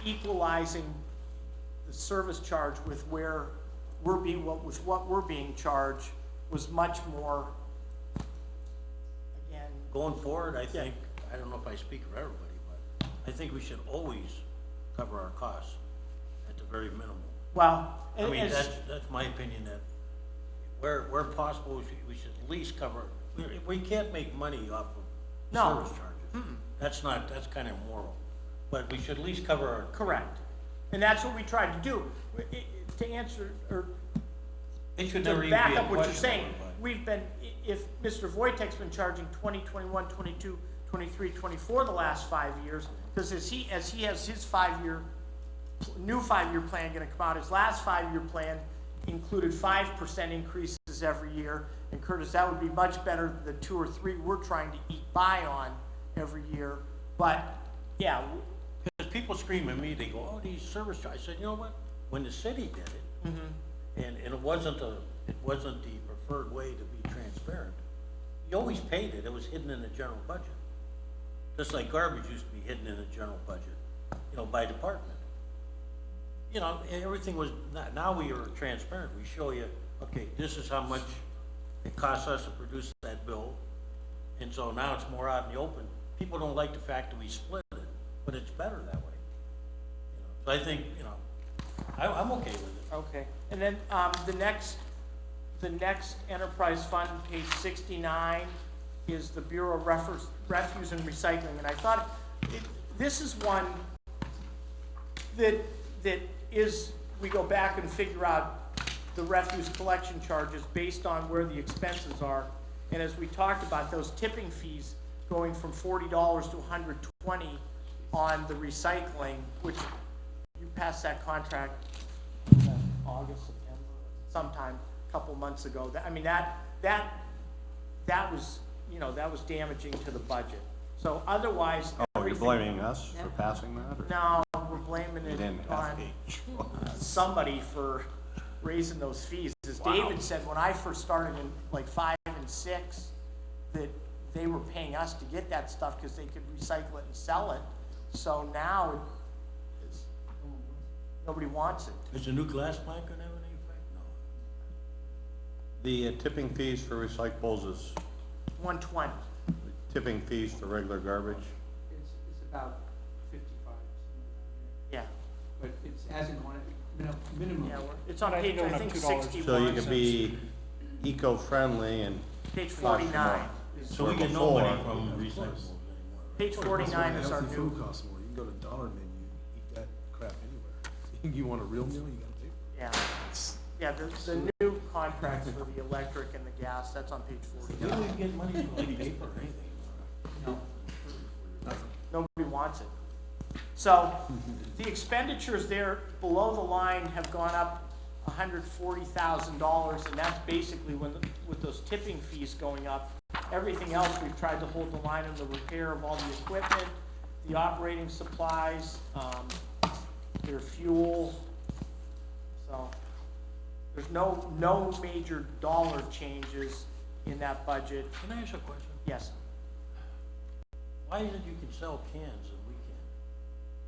equalizing the service charge with where with what we're being charged was much more, again, Going forward, I think, I don't know if I speak for everybody, but I think we should always cover our costs at the very minimum. well, I mean, as, that's my opinion, that where possible, we should at least cover, we can't make money off of No. service charges. That's kind of immoral, but we should at least cover our. correct. And that's what we tried to do. To answer, or It should to never even be back a up what you're question, saying, but- we've been, if Mr. Voitek's been charging 20, 21, 22, 23, 24 the last 5 years, because as he has his new 5-year plan gonna come out, his last 5-year plan included 5% increases every year, and Curtis, that would be much better than the 2 or 3 we're trying to eke by on every year, but, yeah, Because people people scream at me, they go, oh, these service charges. I said, you know what? When the city did it, and it wasn't the preferred way to be transparent, you always paid it. It was hidden in the general budget. Just like garbage used to be hidden in the general budget, you know, by department. You know, everything was, now we are transparent. We show you, okay, this is how much it costs us to produce that bill. And so now it's more out in the open. People don't like the fact that we split it, but it's better that way. You know, so I think, you know, I'm okay with it. Okay, and then, the next enterprise fund, page 69, is the Bureau of Refuse and Recycling, and I thought, this is one that is, we go back and figure out the refuse collection charges based on where the expenses are, and as we talked about, those tipping fees going from $40 to $120 on the recycling, which you passed that contract August, September, sometime, a couple months ago. I mean, that was, you know, that was damaging to the budget. So otherwise, Oh, you're everything- blaming us for passing that, or? No, we're blaming You it didn't have on somebody for raising those fees. As David said, when I first started in like 5 and 6, that they were paying us to get that stuff because they could recycle it and sell it. So now, it's, nobody wants it. Is the new glass plant gonna have any effect? No. The tipping fees for recyclables is 120. tipping fees for regular garbage. It's about 55, something Yeah, like that. But it hasn't gone, minimum. yeah, it's on But I think page, I going up think $2. 61. So you could be eco-friendly and. Page cost 49. So we get no Before. money from recyclables anymore. Page 49 is our Healthy new, food costs more. You can go to Dollar Menu, eat that crap anywhere. You want a real meal, you gotta pay for yeah. it. Yeah, the new contracts for the electric and the gas, that's on page We 49. don't even get money from like paper or anything. No. Nobody wants it. So, the expenditures there below the line have gone up $140,000, and that's basically with those tipping fees going up. Everything else, we've tried to hold the line on the repair of all the equipment, the operating supplies, their fuel. So, there's no major dollar changes in that budget. Can I ask you a question? Yes. Why is it you can sell cans and we can't?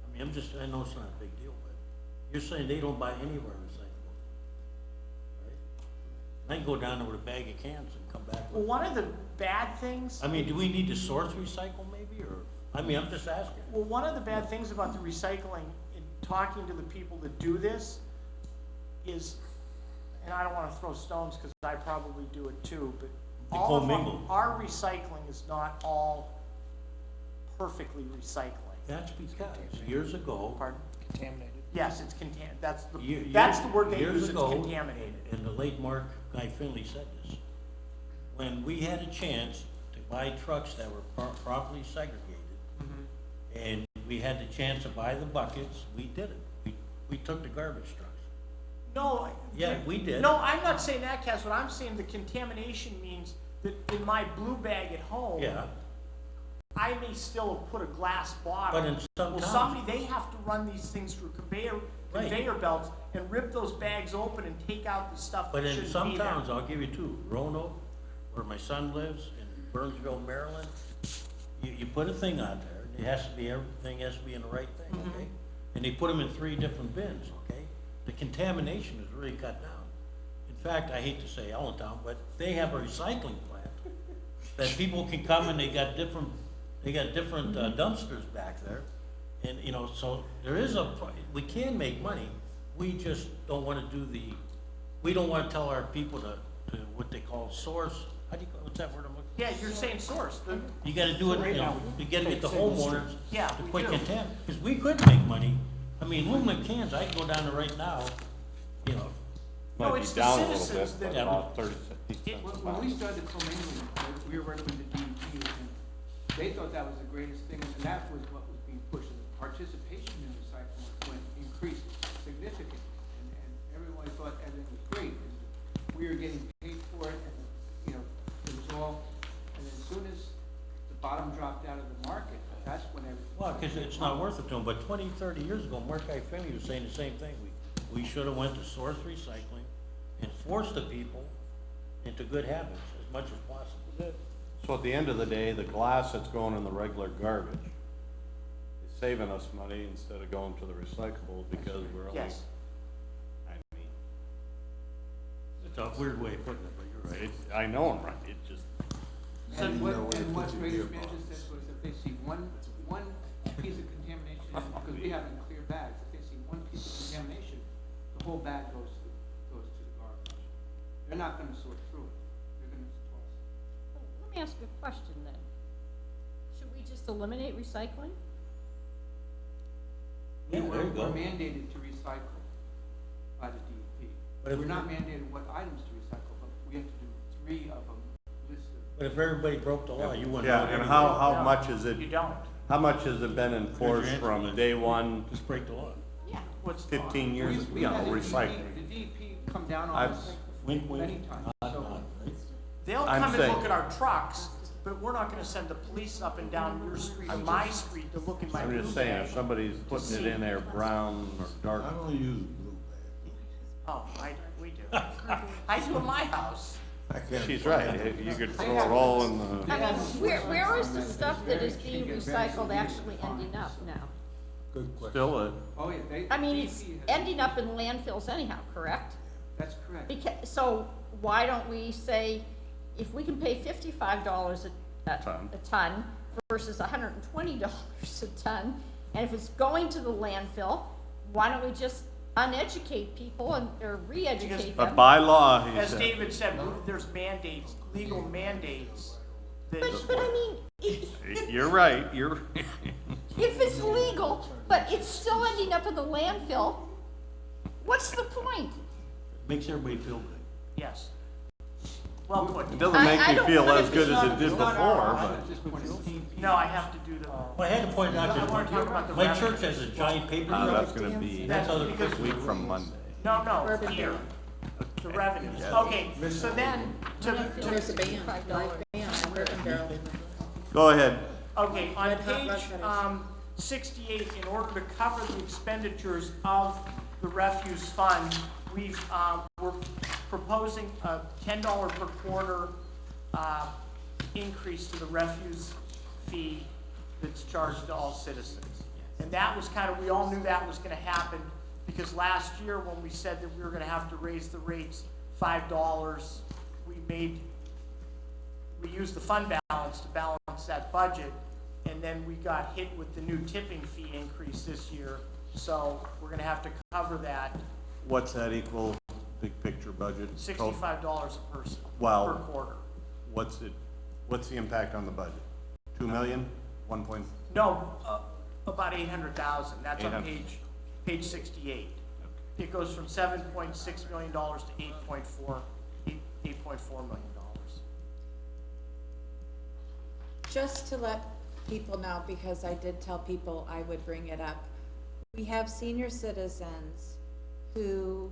I mean, I know it's not a big deal, but you're saying they don't buy any of our recyclables, right? I can go down there with a bag of cans and come back Well, with. one of the bad things. I mean, do we need to source recycle maybe, or, I mean, I'm just asking. Well, one of the bad things about the recycling, in talking to the people that do this, is, and I don't wanna throw stones, cause I probably do it too, but They all of commingle. our recycling is not all perfectly recycling. That's because years ago, Pardon? Contaminated. Yes, it's that's the, Ye- that's years- the word they years use, it's ago, contaminated. and the late Mark Guy Finley said this, when we had a chance to buy trucks that were properly segregated, and we had the chance to buy the buckets, we did it. We took the garbage trucks. No. Yeah, we did. No, I'm not saying that, Cass, what I'm saying, the contamination means that in my blue bag at home. Yeah, I may still have put a glass bottle. But in some Well, towns- somebody, they have to run these things through Right. conveyor belts and rip those bags open and take out the stuff but that in shouldn't some be there. towns, I'll give you two, Roanoke, where my son lives, in Burnsville, Maryland, you put a thing on there, and it has to be, everything has to be in the right thing, Mm-hmm. okay? And they put them in 3 different bins, okay? The contamination is really cut down. In fact, I hate to say Allentown, but they have a recycling plant that people can come and they got different dumpsters back there. And, you know, so there is we can make money, we just don't wanna we don't wanna tell our people to what they call source, what's that word I'm looking? Yeah, you're saying source, You gotta do it, you know, you gotta get the homeowners Yeah, to we quit do. content, because we could make money. I mean, aluminum cans, I can go down there right now, you know, No, Might be it's the down a little citizens bit, that- but about 30 cents a When we box. started commingling, we were working with the DEP, and they thought that was the greatest thing, and that was what was being pushed. And the participation in recycling increased significantly, and everyone thought everything was great. And we were getting paid for it, and, you know, it was all, and as soon as the bottom dropped out of the market, that's when everything. Well, because it's not worth it to them, but 20, 30 years ago, Mark Ifemi was saying the same thing. We should have went to source recycling and forced the people into good habits as much as possible. So at the end of the day, the glass that's going in the regular garbage is saving us money instead of going to the recyclable because we're only, Yes. I mean, It's a weird way of putting it, but you're right. I know I'm right, it just, How do you know where to And what put your Grace beer Mansion bottles? said was if they see one piece of contamination, because we have in clear bags, if they see one piece of contamination, the whole bag goes to the garbage. They're not gonna sort through it, they're gonna toss it. Let me ask you a question then. Should we just eliminate recycling? Yeah, there you We're go. mandated to recycle by the DEP. But if We're not we- mandated what items to recycle, but we have to do 3 of them listed. But if everybody broke the law, you wouldn't. yeah, know and anyway. how much is You it, don't. how much has it been enforced answer, from Liz. day one, Just break the law. Yeah. What's, 15 years, We you know, had the recycling? The DEP come down on I've- us Wink, wink. many times, Nod, so. nod, right? they'll I'm come and saying- look at our trucks, but we're not gonna send the police up and down your street or my street to look in my I'm blue just saying, bag. if somebody's putting it in there brown or dark, I don't use blue bag. Oh, we do. I do in my house. I can't. she's right, you could throw it all in the, I mean, where is the stuff that is being recycled actually ending up now? Good question. still a, Oh, yeah, they. I mean, it's DEP has- ending up in landfills anyhow, correct? That's correct. So why don't we say, if we can pay $55 Ton. a ton versus $120 a ton, and if it's going to the landfill, why don't we just uneducate people or re-educate a them? bylaw, he As said. David said, there's mandates, legal mandates. that- But I mean, You're right, you're, if it's legal, but it's still ending up in the landfill, what's the point? Makes everybody feel good. Yes. Well put. it doesn't make I me don't feel want as it good to as be- it did It's not before, our but. problem at this point, it's DEP. No, I have to do the, Well, I had to point out I wanna talk about that the my church revenue. has a giant paper That's truck. gonna be That's other because- a week from Monday. no, here, the revenues. Okay, so then, There's a ban, live ban on Bourbon Barrel. Go ahead. okay, on Red Hot page, Buckeyes. 68, in order to cover the expenditures of the refuse fund, we're proposing a $10 per quarter, increase to the refuse fee that's charged to all citizens. And that was kind of, we all knew that was gonna happen, because last year when we said that we were gonna have to raise the rates $5, we used the fund balance to balance that budget, and then we got hit with the new tipping fee increase this year, so we're gonna have to cover that, What's that equal, big picture budget? $65 a person Wow. per quarter. What's the impact on the budget? 2 million? 1 point? No, about 800,000, that's on 800. page 68. It goes from $7.6 million to $8.4 million. Just to let people know, because I did tell people I would bring it up, we have senior citizens who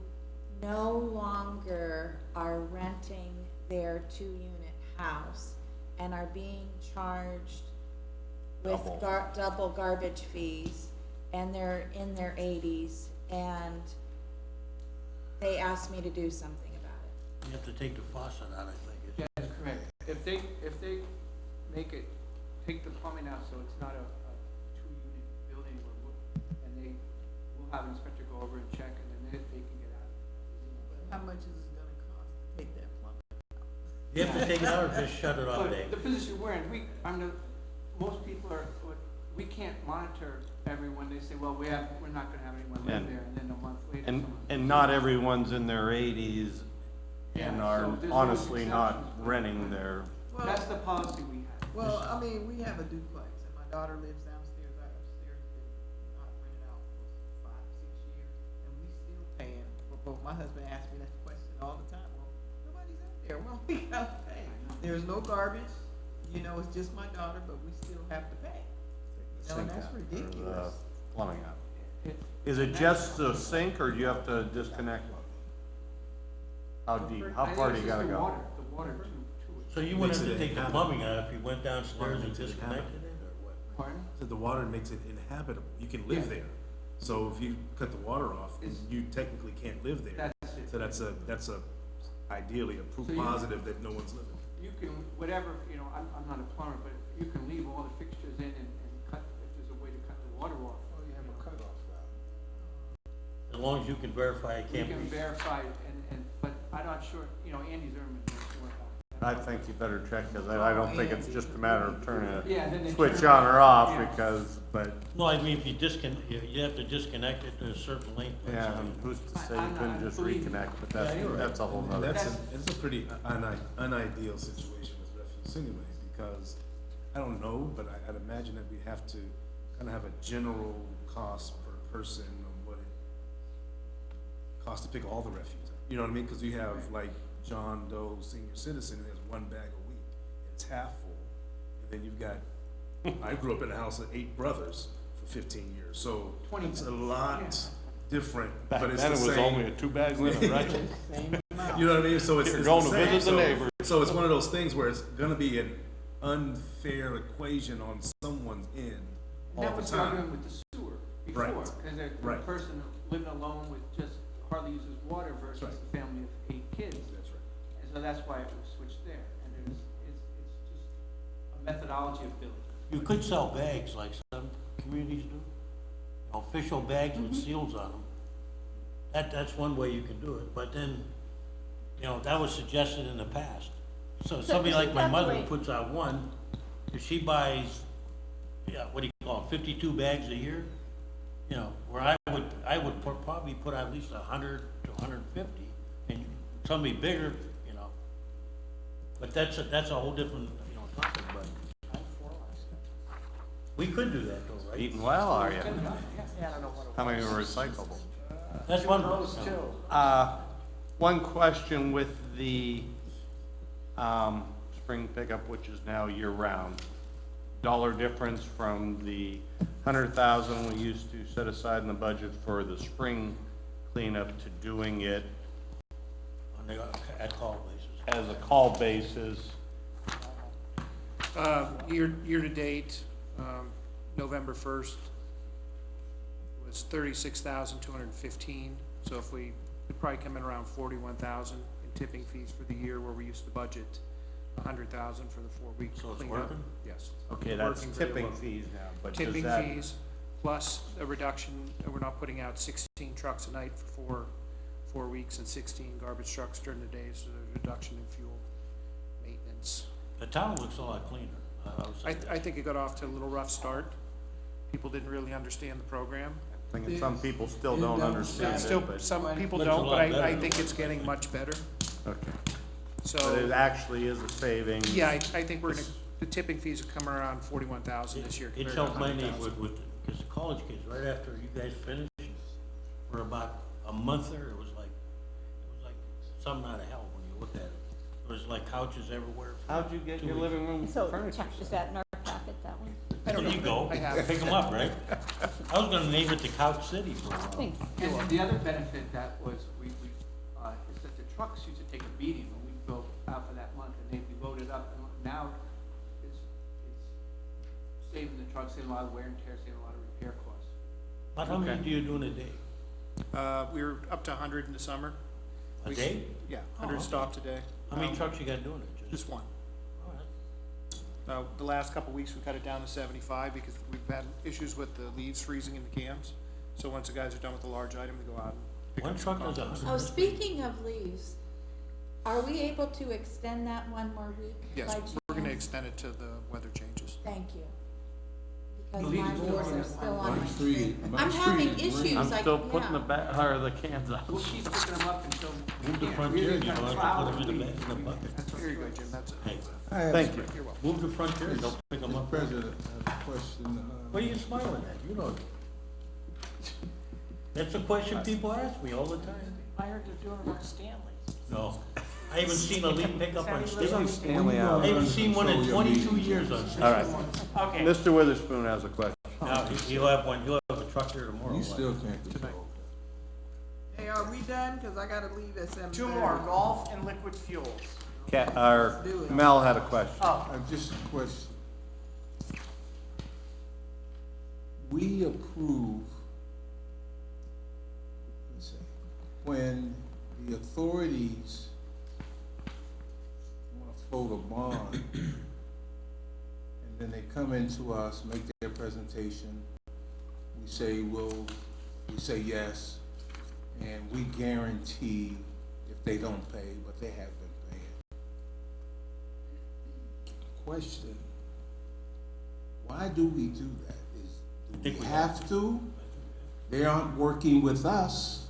no longer are renting their 2-unit house and are being charged with double garbage fees, and they're in their 80s, and they asked me to do something about it. You have to take the faucet out, I think. Yeah, that's correct. If they make it, take the plumbing out, so it's not a 2-unit building, and we'll have an inspector go over and check, and then they can get out. How much is it gonna cost to take that plumbing? You have to take it out or just shut it off, But Dave? the position we're in, most people we can't monitor everyone. They say, well, we're not gonna have anyone live And- there, and then a month later. And, someone- and not everyone's in their 80s and Yeah, are so there's honestly always not exceptions. renting their, That's the policy we have. Well, I mean, we have a duplex, and my daughter lives downstairs, our upstairs been not rented out for 5, 6 years, and we still paying for both. My husband asks me that question all the time, well, nobody's out there, well, we gotta pay. There's no garbage, it's just my daughter, but we still have to pay. And that's ridiculous. plumbing out. It- Is it just the sink, or do you have to disconnect? How deep, how I think far it's do you just gotta the go? water to it. So you wouldn't have to take the plumbing out if you went downstairs and disconnected it, or what? Pardon? the water makes it inhabitable. You can live there. So if you cut the water off, you technically can't live there. That's it. So that's a ideally a proof So you- positive that no one's living. You can, whatever, I'm not a plumber, but you can leave all the fixtures in and cut, if there's a way to cut the water off. Oh, you have a cutoff valve. As long as you can verify it You can't can be. verify it, but I'm not sure, Andy Zimmerman knows more about it. I think you better check, because I don't think it's just a matter of turning Yeah, then a they switch turn it on or off, off, yeah. because, but, No, I mean, if you you have to disconnect it to a certain length. let's yeah, say. and who's to say I you couldn't just believe you. reconnect, but Yeah, you're right. that's a whole And nother. it's a pretty unideal situation with refuse anyway, because I don't know, but I'd imagine that we have to kind of have a general cost per person of what it costs to pick all the refuse up. You know what I mean? Because you have like John Doe senior citizen who has one bag a week, it's half full. And then you've got, I grew up in a house of 8 brothers for 15 years, so 20 it's a lot different, Back but it's then, the it was same. only a 2-bag limit, right? Same amount. You know what I mean? So it's You're it's going the to same. visit the neighbors. So it's one of those things where it's gonna be an unfair equation on someone's end And all that the was the argument time. with the sewer before, Right. because a Right. person living alone with just hardly uses water versus Right. a family of 8 kids. That's right. And so that's why it was switched there, and it's just a methodology of billing. You could sell bags like some communities do, official bags with seals on them. That's one way you can do it, but then, that was suggested in the past. So somebody like my mother who puts out one, if she buys, what do you call it, 52 bags a year, where I would probably put at least 100 to 150, and somebody bigger, but that's a whole different, topic, but we could do that though, right? Eating well, are you? Yeah, I don't know what it How many are recyclable? That's one. was. Those two. One question with the, spring pickup, which is now year-round. Dollar difference from the 100,000 we used to set aside in the budget for the spring cleanup to doing it At call basis. as a call basis. Year to date, November 1st was 36,215. So if we'd probably come in around 41,000 in tipping fees for the year, where we used to budget 100,000 for the 4-week So it's cleanup. working? Yes. Okay, that's Working very tipping well. fees now, but does Tipping that? fees, plus a reduction, we're not putting out 16 trucks a night for 4 weeks and 16 garbage trucks during the day, so there's a reduction in fuel maintenance. The town looks a lot cleaner. I think it got off to a little rough start. People didn't really understand the program. I think some people still don't understand Still, it, but, some people Looks a don't, lot but I better. think it's getting much better. okay. But it So, actually is a savings. yeah, I think we're gonna, the tipping fees will come around 41,000 this year It compared to helped my 100,000. neighborhood with, because the college kids, right after you guys finished, for about a month there, it was like something out of hell when you looked at it. There was like couches everywhere. How'd you get 2 your weeks. living room So, furniture? is that in our packet, that one? I don't There you know. go, I have. pick them up, right? I was gonna name it the Couch City for a while. Thanks. And the other benefit that was, is that the trucks used to take a beating when we go out for that month, and they'd be loaded up, and now it's saving the trucks, saving a lot of wear and tear, saving a lot of repair costs. About how many do you do in a day? We were up to 100 in the summer. A We- day? Yeah, Oh, 100 okay. stopped a day. How many trucks you got doing it? Just one. Oh, that's- The last couple of weeks, we cut it down to 75 because we've had issues with the leaves freezing in the cans. So once the guys are done with the large item, we go out and pick One up some truck does compost. 100. Oh, speaking of leaves, are we able to extend that one more week? Yes, by we're gonna chance? extend it to the weather changes. Thank you. Because Leaves my are leaves going are up. still on my My street. street- my I'm street having is issues, green. I'm like, still putting yeah. the cans out. We'll keep picking them up until we Move the can't. frontier, Really you kind don't of have plow to put them the in leaves. the bucket. That's very good, Jim, that's it. Hey, I have- Thank you. You're welcome. move the frontier, they'll pick them Mr. up. President, I have a question. What are you smiling at? You know. That's a question people ask me all the time. I heard they're doing it on Stanley's. No, I haven't seen a leaf pickup on Isn't Stanley. Stanley I out? haven't seen one in 22 years on Stanley. All right. Okay. Mr. Witherspoon has a question. Now, he'll have one, he'll have a truck here tomorrow. You still can't control. Hey, are we done? Cause I gotta leave at 7:30. 2 more, golf and liquid fuels. Do it. Mel had a question. Oh, Just a question. we approve, let's see, when the authorities wanna float a bond, and then they come into us, make their presentation, we say yes, and we guarantee if they don't pay, but they have been paying. Question, why do we do that? Do we have to? They aren't working with us.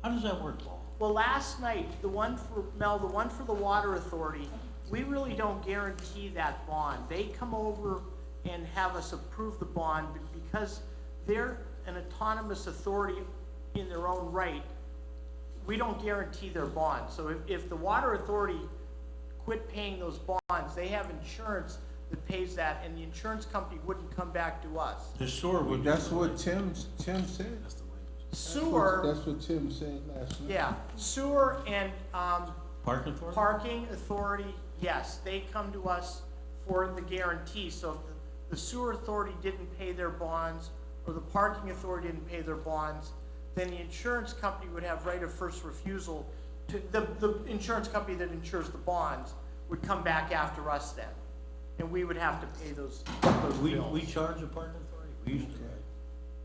How does that work, Paul? Well, last night, the one for, Mel, the one for the water authority, we really don't guarantee that bond. They come over and have us approve the bond, but because they're an autonomous authority in their own right, we don't guarantee their bond. So if the water authority quit paying those bonds, they have insurance that pays that, and the insurance company wouldn't come back to us. The sewer would. That's what Tim said. Sewer, That's what Tim said last night. yeah, sewer and, Parking authority? parking authority, yes, they come to us for the guarantee. So if the sewer authority didn't pay their bonds, or the parking authority didn't pay their bonds, then the insurance company would have right of first refusal to, the insurance company that insures the bonds would come back after us then. And we would have to pay those We bills. charge the parking authority? We used to,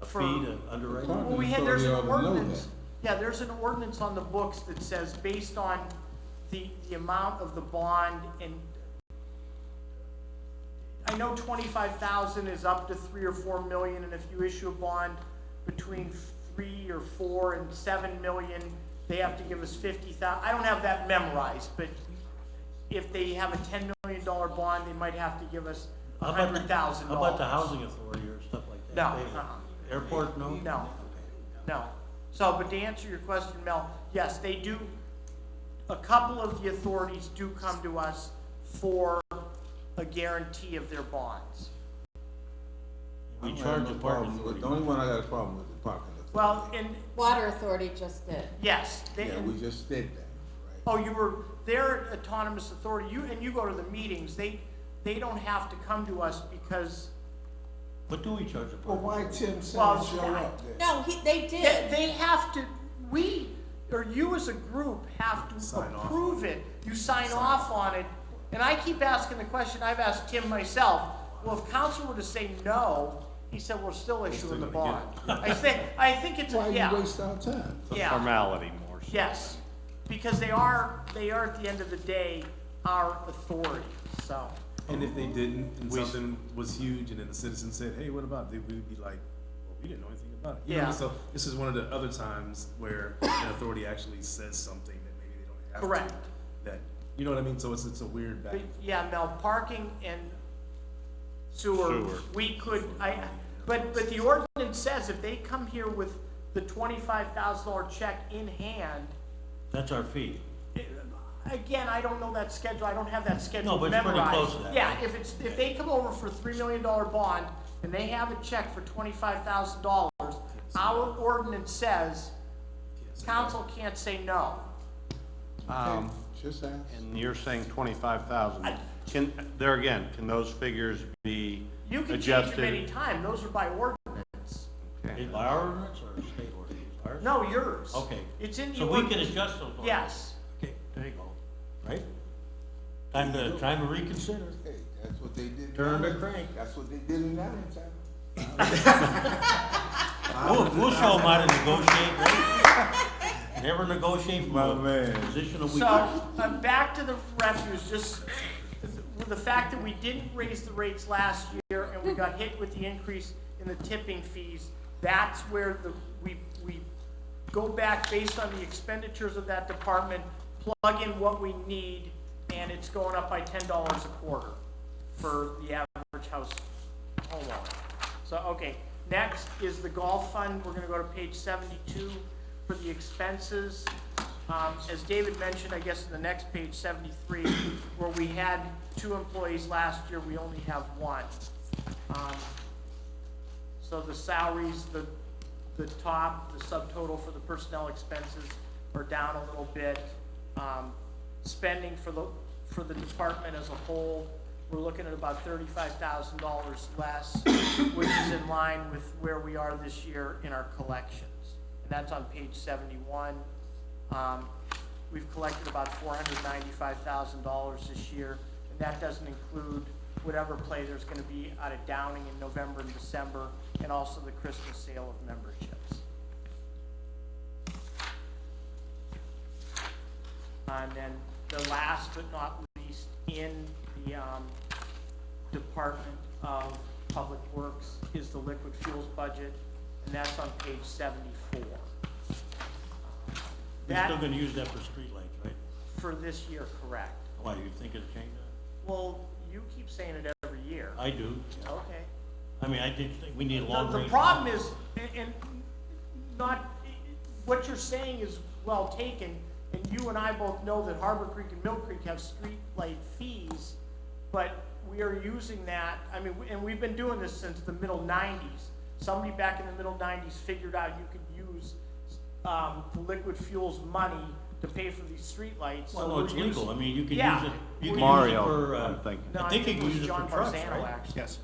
a For- fee to underwrite? Parking Well, there's an authority ought to know ordinance, yeah, there's an ordinance on the books that says based on the amount of the bond, and I know 25,000 is up to 3 or 4 million, and if you issue a bond between 3 or 4 and 7 million, they have to give us 50,000. I don't have that memorized, but if they have a $10 million bond, they might have to give us How about the- $100,000. How about the housing authority or stuff like that? No, They- Airport, no? No. No. So, but to answer your question, Mel, yes, they do, a couple of the authorities do come to us for a guarantee of their bonds. We I don't charge have the no parking problem with- authority. The only one I got a problem with is the parking authority. Well, and, Water authority just did. yes, they, Yeah, we just did that, right? oh, you were, they're an autonomous authority, you go to the meetings, they don't have to come to us because, What do we charge the Well, parking? why authority? Tim said Well, show up then? No, they did. they have to, we, or you as a group have to Sign off. approve it. You sign off on it, and I keep asking the question, I've asked Tim myself, well, if council were to say no, he said, we're still issuing the still gonna bond. I think it's, Why a you yeah, waste our time? yeah, Formality more so. yes. Because they are at the end of the day, our authority, so. And if they didn't, and something was huge, and then the citizen said, hey, what about, it? We would be like, well, we didn't know anything about it. You know, Yeah. so this is one of the other times where an authority actually says something that maybe they don't have to. Correct. That, you know what I mean? So it's a weird back But, and forth. yeah, Mel, parking and sewer, we could, but the ordinance says if they come here with the $25,000 check in hand, That's our fee. again, I don't know that schedule, I don't have that schedule No, but it's pretty memorized. close to that, Yeah, right? if they come over for a $3 million bond, and they have a check for $25,000, our ordinance says, council can't say no. Just ask. And you're saying 25,000. Can those figures be You can change them adjusted? anytime, those are by ordinance. Okay. By our ordinance or state ordinance? Ours? No, yours. Okay. It's in the So we can ordinance. adjust those ordinances? Yes. Okay, there you go. Right? Time to reconsider. Hey, that's what they did. Turn the now. crank. That's what they did in Allentown. We'll show them how to negotiate, right? Never negotiate from My a man. position of So, weakness. back to the refuse, just with the fact that we didn't raise the rates last year and we got hit with the increase in the tipping fees, that's where we go back based on the expenditures of that department, plug in what we need, and it's going up by $10 a quarter for the average house homeowner. So, okay, next is the golf fund. We're gonna go to page 72 for the expenses. As David mentioned, I guess in the next page, 73, where we had 2 employees last year, we only have 1. So the salaries, the top, the subtotal for the personnel expenses are down a little bit. Spending for the department as a whole we're looking at about $35,000 less, which is in line with where we are this year in our collections. And that's on page 71. We've collected about $495,000 this year, and that doesn't include whatever play there's gonna be out of Downing in November and December, and also the Christmas sale of memberships. And then the last but not least, in the Department of Public Works is the liquid fuels budget, and that's on page 74. We're That, still gonna use that for streetlights, right? for this year, correct. Why, you think it'll change that? Well, you keep saying it every year. I do. Okay. I mean, I did think we need long The range. problem is, and not, what you're saying is well taken, and you and I both know that Harbor Creek and Mill Creek have street light fees, but we are using that, I mean, and we've been doing this since the middle 90s. Somebody back in the middle 90s figured out you could use the liquid fuels money to pay for these streetlights. Well, no, it's legal. I mean, you can Yeah. use it, you can Mario, use it for, I'm thinking. No, I think you it can was use it for John trucks, Barzano, right? actually. Yes,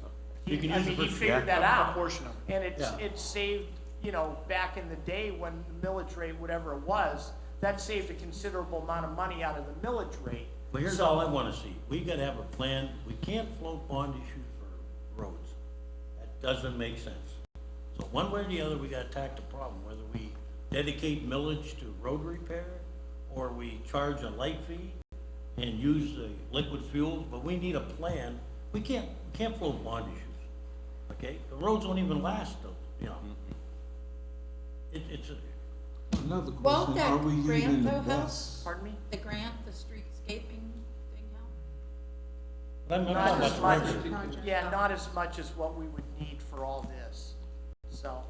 You can I use mean, it he for, figured that a out. portion of it. And it's, Yeah. it saved, you know, back in the day when the millage rate, whatever it was, that saved a considerable amount of money out of the millage rate. but here's So- all I wanna see. We gotta have a plan. We can't float bond issues for roads. That doesn't make sense. So one way or the other, we gotta attack the problem, whether we dedicate millage to road repair, or we charge a light fee and use the liquid fuels, but we need a plan. We can't float bond issues, okay? The roads won't even last, though, you know? It's a, Another Won't question, that are we grant using the though help? best? Pardon me? The grant, the streetscaping thing help? I'm not Not talking as about much, the revenue. yeah, not as much as what we would need for all this, so.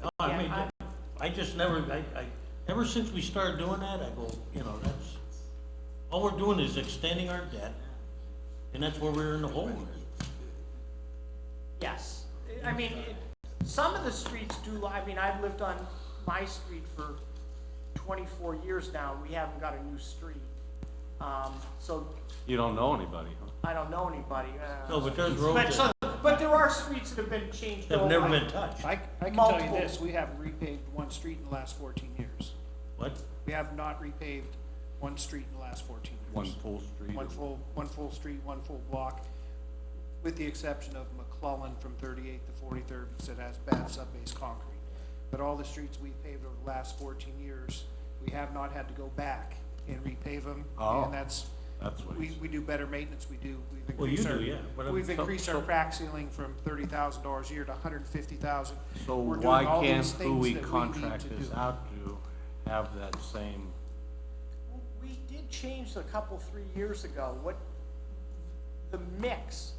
No, I mean, I just never, ever since we started doing that, I go, you know, that's, all we're doing is extending our debt, and that's where we're in the hole. Yes, I mean, some of the streets do, I mean, I've lived on my street for 24 years now, we haven't got a new street. So You don't know anybody, huh? I don't know anybody. No, but there's roads But there are streets that have been changed that over. have never been touched. I can tell you Multiple. this, we haven't repaved one street in the last 14 years. What? We have not repaved one street in the last 14 years. One full street. One full street, one full block, with the exception of McClellan from 38th to 43rd, because it has bad sub-base concrete. But all the streets we paved over the last 14 years, we have not had to go back and repave them. Oh, And that's what we do better maintenance, we've Well, you increased our, do, yeah, but I'm- we've increased our crack ceiling from $30,000 a year to $150,000. So We're doing why all can't these who things we that need contract to this do. out to have that same? We did change a couple, 3 years ago, what, the mix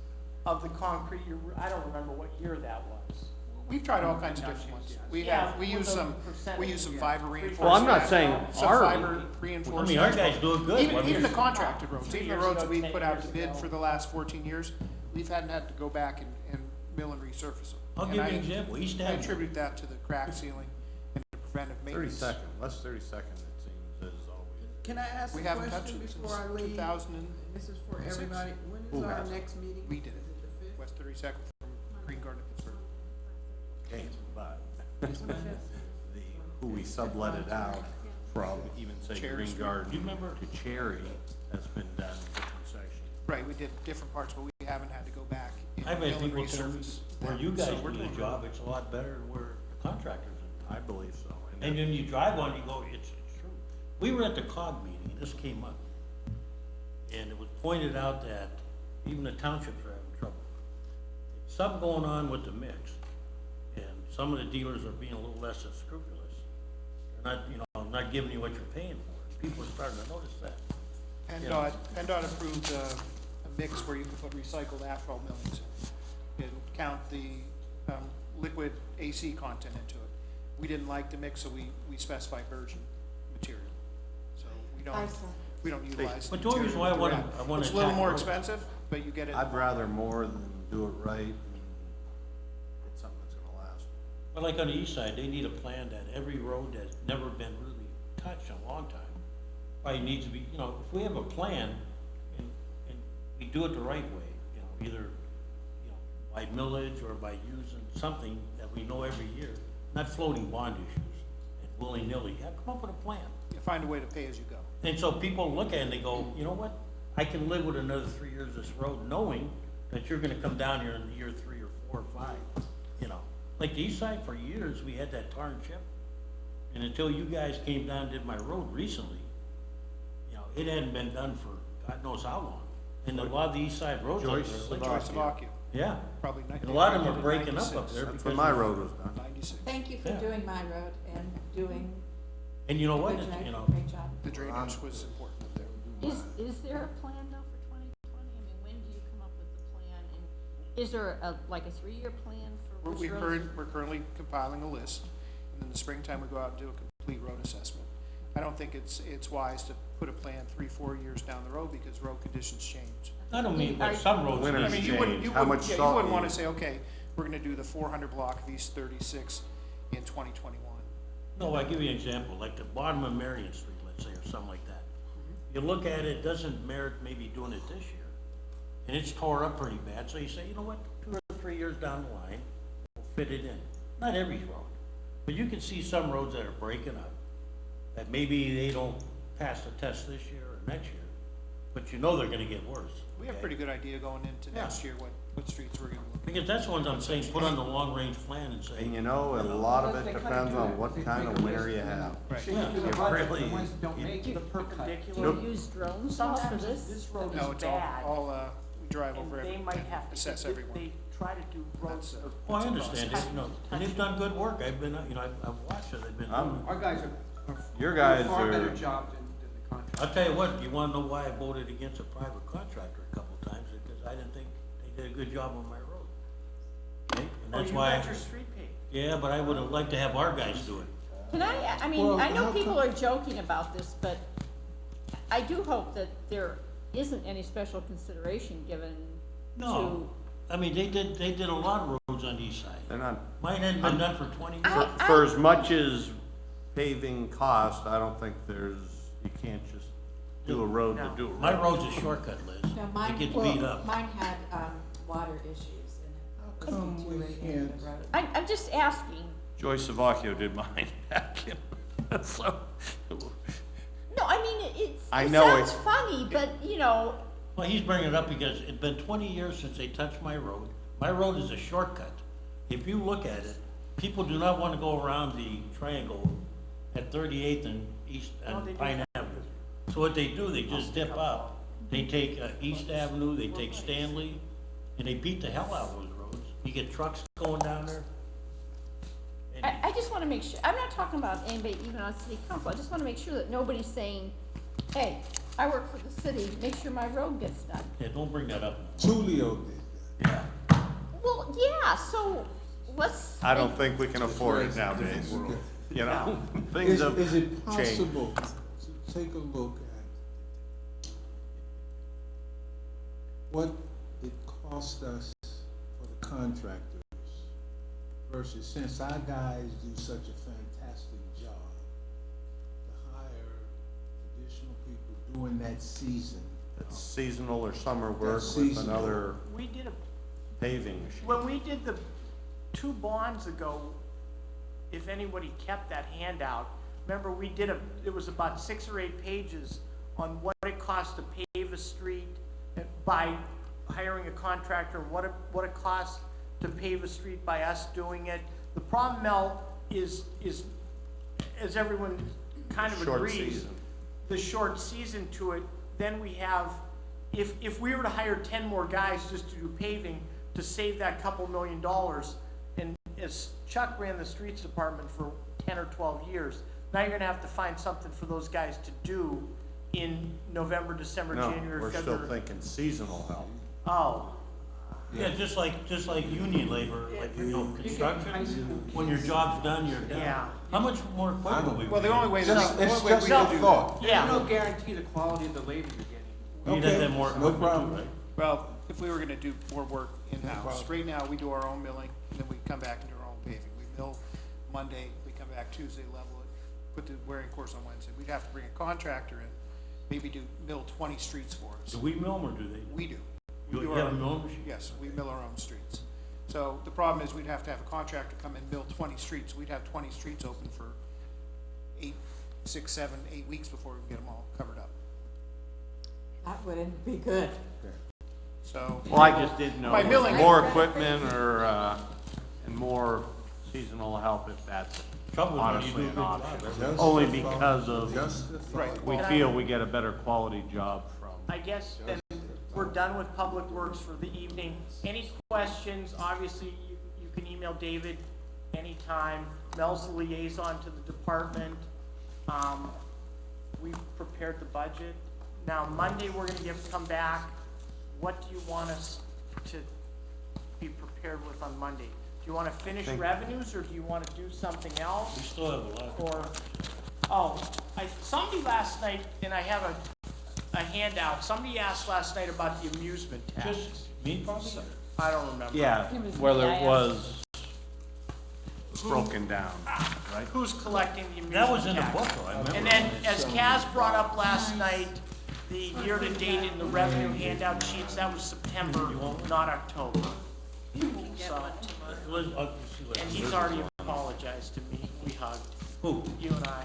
of the concrete, I don't remember what year that was. We've tried all kinds of different ones. We Yeah, have, we with use the some percentage. fiber reinforcement. Well, I'm not saying Some our- fiber I reinforcement. mean, our guys do it good. Even the contracted roads, 3 even the years roads ago, that we've 10 put out years to bid ago. for the last 14 years, we've hadn't had to go back and mill and resurface them. I'll And give you I- an example. We used to I have, attribute that to the crack ceiling and the preventive maintenance. less 30 seconds, it seems, as always. Can I ask We a haven't touched question it since before I leave? 2000 and This is for 6. everybody. When Who is our has it? next meeting? we did Is it, it the fifth? West 32nd from Green Garden to Pittsburgh. Okay, but the, who we sublet it out from, even say Cherry Green Street. Garden You remember? to Cherry, has been done in different sections. Right, we did different parts, but we haven't had to go back and I've mill had and people tell me, resurface. where them. you guys So do we're the doing job, it's a lot better than where the contractors are. I believe so. And then you drive on, you go, it's true. We were at the COG meeting, and this came up. And it was pointed out that even the townships are having trouble. Something going on with the mix, and some of the dealers are being a little less than scrupulous. They're not, you know, not giving you what you're paying for. People are starting to notice that. PennDOT approved a mix where you can put recycled asphalt millings and count the liquid AC content into it. We didn't like the mix, so we specified virgin material. So we don't utilize. But the only reason why I wanna It's a little attack more roads- expensive, but you get it. I'd rather more than do it right and get something that's gonna last. But like on the east side, they need a plan that every road that's never been really touched in a long time, probably needs to be, you know, if we have a plan, and we do it the right way, you know, either, you know, by millage or by using something that we know every year, not floating bond issues and willy-nilly, come up with a plan. You find a way to pay as you go. And so people look at it and they go, you know what, I can live with another 3 years of this road, knowing that you're gonna come down here in year 3 or 4 or 5, you know. Like the east side, for years, we had that tar and chip, and until you guys came down and did my road recently, you know, it hadn't been done for God knows how long. And a lot of the east side roads up there, Like like, Czechoslovakia, yeah, probably and a lot of them are breaking up up there That's because. when my road was done. 96. Thank you for Yeah. doing my road and doing And you know a what, good it's, job, you know, great job. The drainage was important up there. Is there a plan though for 2020? I mean, when do you come up with the plan? And is there like a 3-year plan for which roads? We're currently compiling a list, and in the springtime, we go out and do a complete road assessment. I don't think it's wise to put a plan 3-4 years down the road, because road conditions change. I don't mean, like some roads. Winter I mean, you wouldn't, change, how much you salt wouldn't you wanna use. say, okay, we're gonna do the 400 block of East 36 in 2021. No, I'll give you an example, like the bottom of Marion Street, let's say, or something like that. You look at it, it doesn't merit maybe doing it this year, and it's tore up pretty bad, so you say, you know what, 2 or 3 years down the line, we'll fit it in. Not every road, but you can see some roads that are breaking up, that maybe they don't pass the test this year or next year, but you know they're gonna get worse. We have a okay? pretty good idea going into Yeah. next year, what streets we're gonna look at. Because that's what I'm saying, put on the long-range plan and say. And you know, a lot of They it kinda depends do on that. what They kind make of a winter list you and then have. Right. So you do the It budget, really- the ones that don't make the perpendicular. Do you use drones for Sometimes this? this road No, is it's bad, all, we drive over and they every, might have to, assess they everyone. try to do roads that are. Oh, I understand it, you know, and they've done good work, I've been, you know, I've watched it, they've been doing it. Our guys are Your doing a guys far better are, job than the contractor. I'll tell you what, you wanna know why I voted against a private contractor a couple of times, because I didn't think they did a good job on my road. Okay, and Oh, that's you why, got your street paved. yeah, but I would've liked to have our guys do it. Can I mean, Well, I know how people come- are joking about this, but I do hope that there isn't any special consideration given to. No, I mean, they did a lot of roads on the east side. they're not, Mine hadn't been done for 20 years. for as much as paving cost, I don't think you can't just do a road to No. do a road. My road's a shortcut, Liz. No, It mine, gets well, beat up. mine had, water issues and it come was we deteriorating can't- the road. I'm just asking. Joyce Savacchio did mine back in, so. No, I mean, I it know sounds it's- funny, but, you know, Well, he's bringing it up because it's been 20 years since they touched my road. My road is a shortcut. If you look at it, people do not want to go around the triangle at 38th and East No, they and do. Pine Avenue. So what they do, they just dip up. They take East Avenue, they take Stanley, and they beat the hell out of those roads. You get trucks going down there. And I just wanna make sure, I'm not talking about anybody even on city council, I just wanna make sure that nobody's saying, hey, I work for the city, make sure my road gets done. yeah, don't bring that up. Tulio did that. Yeah. Well, yeah, so let's. I don't think we can afford it nowadays, you know, things Is, have is it changed. possible to take a look at what it cost us for the contractors versus, since our guys do such a fantastic job, to hire additional people during that season? It's seasonal or summer work with seasonal. another We did paving machine. when we did the 2 bonds ago, if anybody kept that handout, remember we did it was about 6 or 8 pages on what it costs to pave a street by hiring a contractor, what it costs to pave a street by us doing it. The problem, Mel, is as everyone kind of Short agrees, season. the short season to it, then we have, if we were to hire 10 more guys just to do paving, to save that couple $1 million, and as Chuck ran the streets department for 10 or 12 years, now you're gonna have to find something for those guys to do in November, December, No, January, we're February. still thinking seasonal help. Oh, Yeah, just like union labor, like, you know, construction, when your job's done, you're done. Yeah. How much more equipment we? Well, the only way, Just, the it's only way just we a could do that. thought. There's yeah. no guarantee the quality of the labor you're getting. We need to have Okay, more no equipment too, problem. right? Well, if we were gonna do more work in-house, problem. right now, we do our own milling, and then we come back and do our own paving. We mill Monday, we come back Tuesday, level it, put the wearing course on Wednesday. We'd have to bring a contractor in maybe mill 20 streets for us. Do we mill them or do they? We do. You We do have our- a milling machine? Yes, we mill our own streets. So the problem is we'd have to have a contractor come and mill 20 streets. We'd have 20 streets open for 8 weeks before we can get them all covered up. That wouldn't be good. So. Well, I just didn't know, By milling- more equipment or, and more seasonal help if that's Trouble is when you honestly do a an good option. job. Only because of, Right. we feel we get a better quality job from. I guess then we're done with Public Works for the evening. Any questions? Obviously, you can email David anytime. Mel's the liaison to the department. We've prepared the budget. Now, Monday, we're gonna come back. What do you want us to be prepared with on Monday? Do you wanna finish revenues, or do you wanna do something We else? still have a lot. Or, somebody last night, and I have a handout, somebody asked last night about the amusement tax. Just me probably? I don't remember. Yeah, whether it was broken down, right? Who's collecting the amusement That was in the tax? book, though, I remember. And then, as Kaz brought up last night, the year-to-date in the revenue handout sheets, that was September, not October. So, and he's already apologized to me, we hugged, Who? you and I.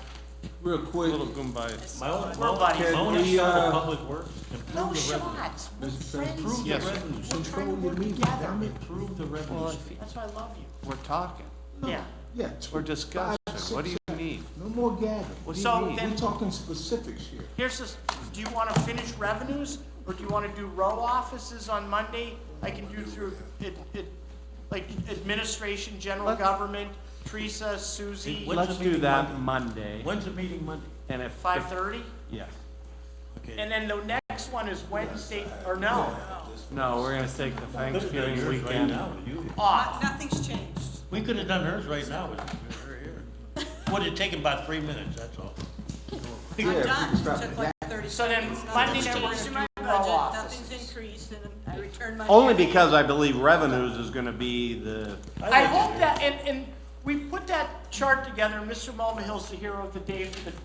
Real quick, Little Goombay. My own, We're buddies. my own we, Public Works, No improve the revenue. shots, we're Mr. friends. Improve the Yes, sir. revenues. control your meeting, damn it. Improve the revenues. That's why I love you. We're talking, Yeah. Yeah. we're discussing, what do you 5, 6, need? No more gathering. What do So you need? then- We're talking specifics here. Here's this, do you wanna finish revenues, or do you wanna do row offices on Monday? I can do through, like administration, general government, Teresa, Susie, When's Let's the do meeting that Monday? Monday, When's the meeting Monday? and if. 5:30? Yes. Okay. And then the next one is Wednesday, or no, No, we're gonna take the Could've done Thanksgiving yours right weekend. now with you. off. Nothing's changed. We could have done hers right now with her here. Would have taken about 3 minutes, that's all. Yeah, if we can stop Took the like 30 So then seconds. Monday Nothing's night we're changed in gonna my do row budget. offices. Nothing's increased, and I returned my. Only because I believe revenues is gonna be the, I hope that, and we put that chart together, and Mr. Mulvihill's the hero of the day for the,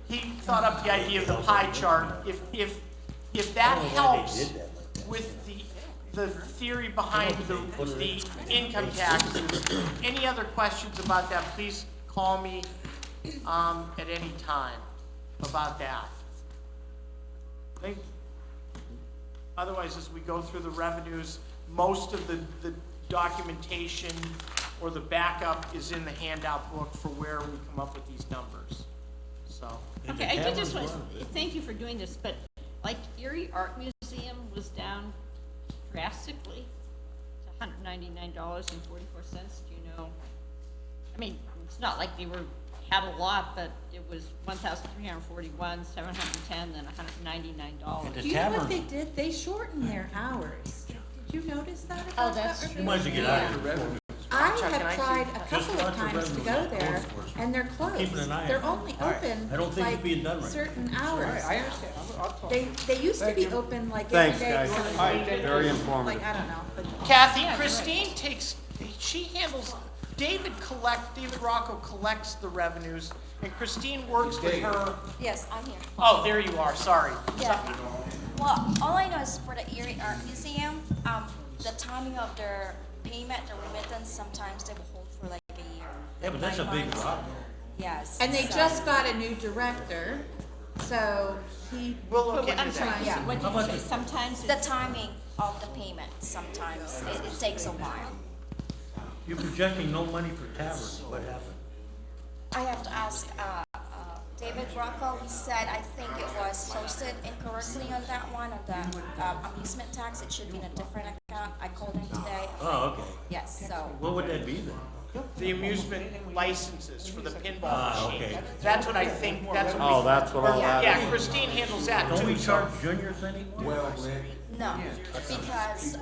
he thought up the idea of the pie chart. If that helps with the theory behind the income taxes, any other questions about that, please call me, at any time about that. Otherwise, as we go through the revenues, most of the documentation or the backup is in the handout book for where we come up with these numbers, so. And the Okay, I did just cameras want, were- thank you for doing this, but like Erie Art Museum was down drastically to $199.44, do you know? I mean, it's not like they had a lot, but it was 1,341, 710, then $199. And the Do you know what tavern, they did? They shortened their hours. Did you notice that? Oh, that's you might as well get out of here. I Chuck, can I have see- tried a Just couple watch of the times to revenue go not there, closed for us. and they're Keeping closed. an eye on They're it. only All right. open I don't think it's like being done right. certain hours. I understand, I'll talk. They used to be open like Thanks, every day. guys. till All right, like, very informative. I don't know, but Kathy, Christine she handles, David Rocco collects the revenues, and Christine works with her. Yes, I'm here. Oh, there you are, sorry. Yeah. Well, all I know is for the Erie Art Museum, the timing of their payment, the remittance, sometimes they will hold for like a year. Yeah, like but that's a 9 big months. drop. Yes. and they so- just got a new director, so he. We'll look But into I'm sorry, that. Yeah. what How did you about say, the- sometimes The it's, timing of the payment, sometimes it takes a while. You're projecting no money for taverns, what happened? I have to ask, David Rocco, he said, I think it was posted incorrectly on that one, on the amusement tax, it should be in a different account. I called him today. Oh, okay. Yes, so. What would that be then? The amusement licenses for the pinball Ah, machine. okay. That's what I think, that's what we. Oh, that's what all that Yeah, is. Christine handles that Don't too, we so. charge juniors anymore? No, because,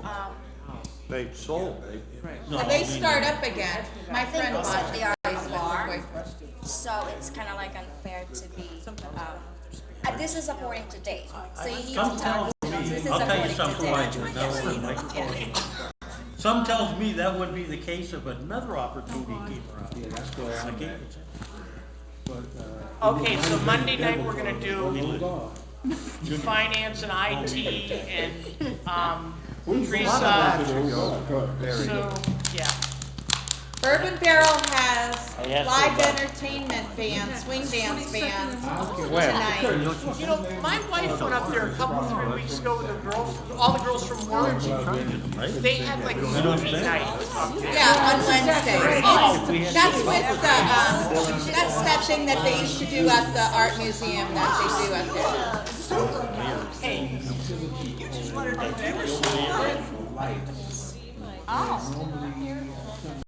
They sold. No, So they I mean- start up again. My I think friend most bought of it. they are a bar, so it's kind of like unfair to be, this is according to Dave, so you need to Some tell, tells this is me, I'll tell you according to something, Dave. like, that would make Yeah. Some tells me that would be the case if another opportunity came around. Yeah, that's what I Okay. But, Okay, so Monday night, we're gonna do hold on. finance and IT and, Teresa, Sue, yeah. Bourbon Barrel has I asked live her about- entertainment band, swing dance band When? tonight. You know, my wife went up there a couple, 3 weeks ago with the girls, all the girls from work. They had like movie night. Yeah, on Wednesday. That's with the, that's that thing that they used to do at the art museum that they do up there. Hey, Oh.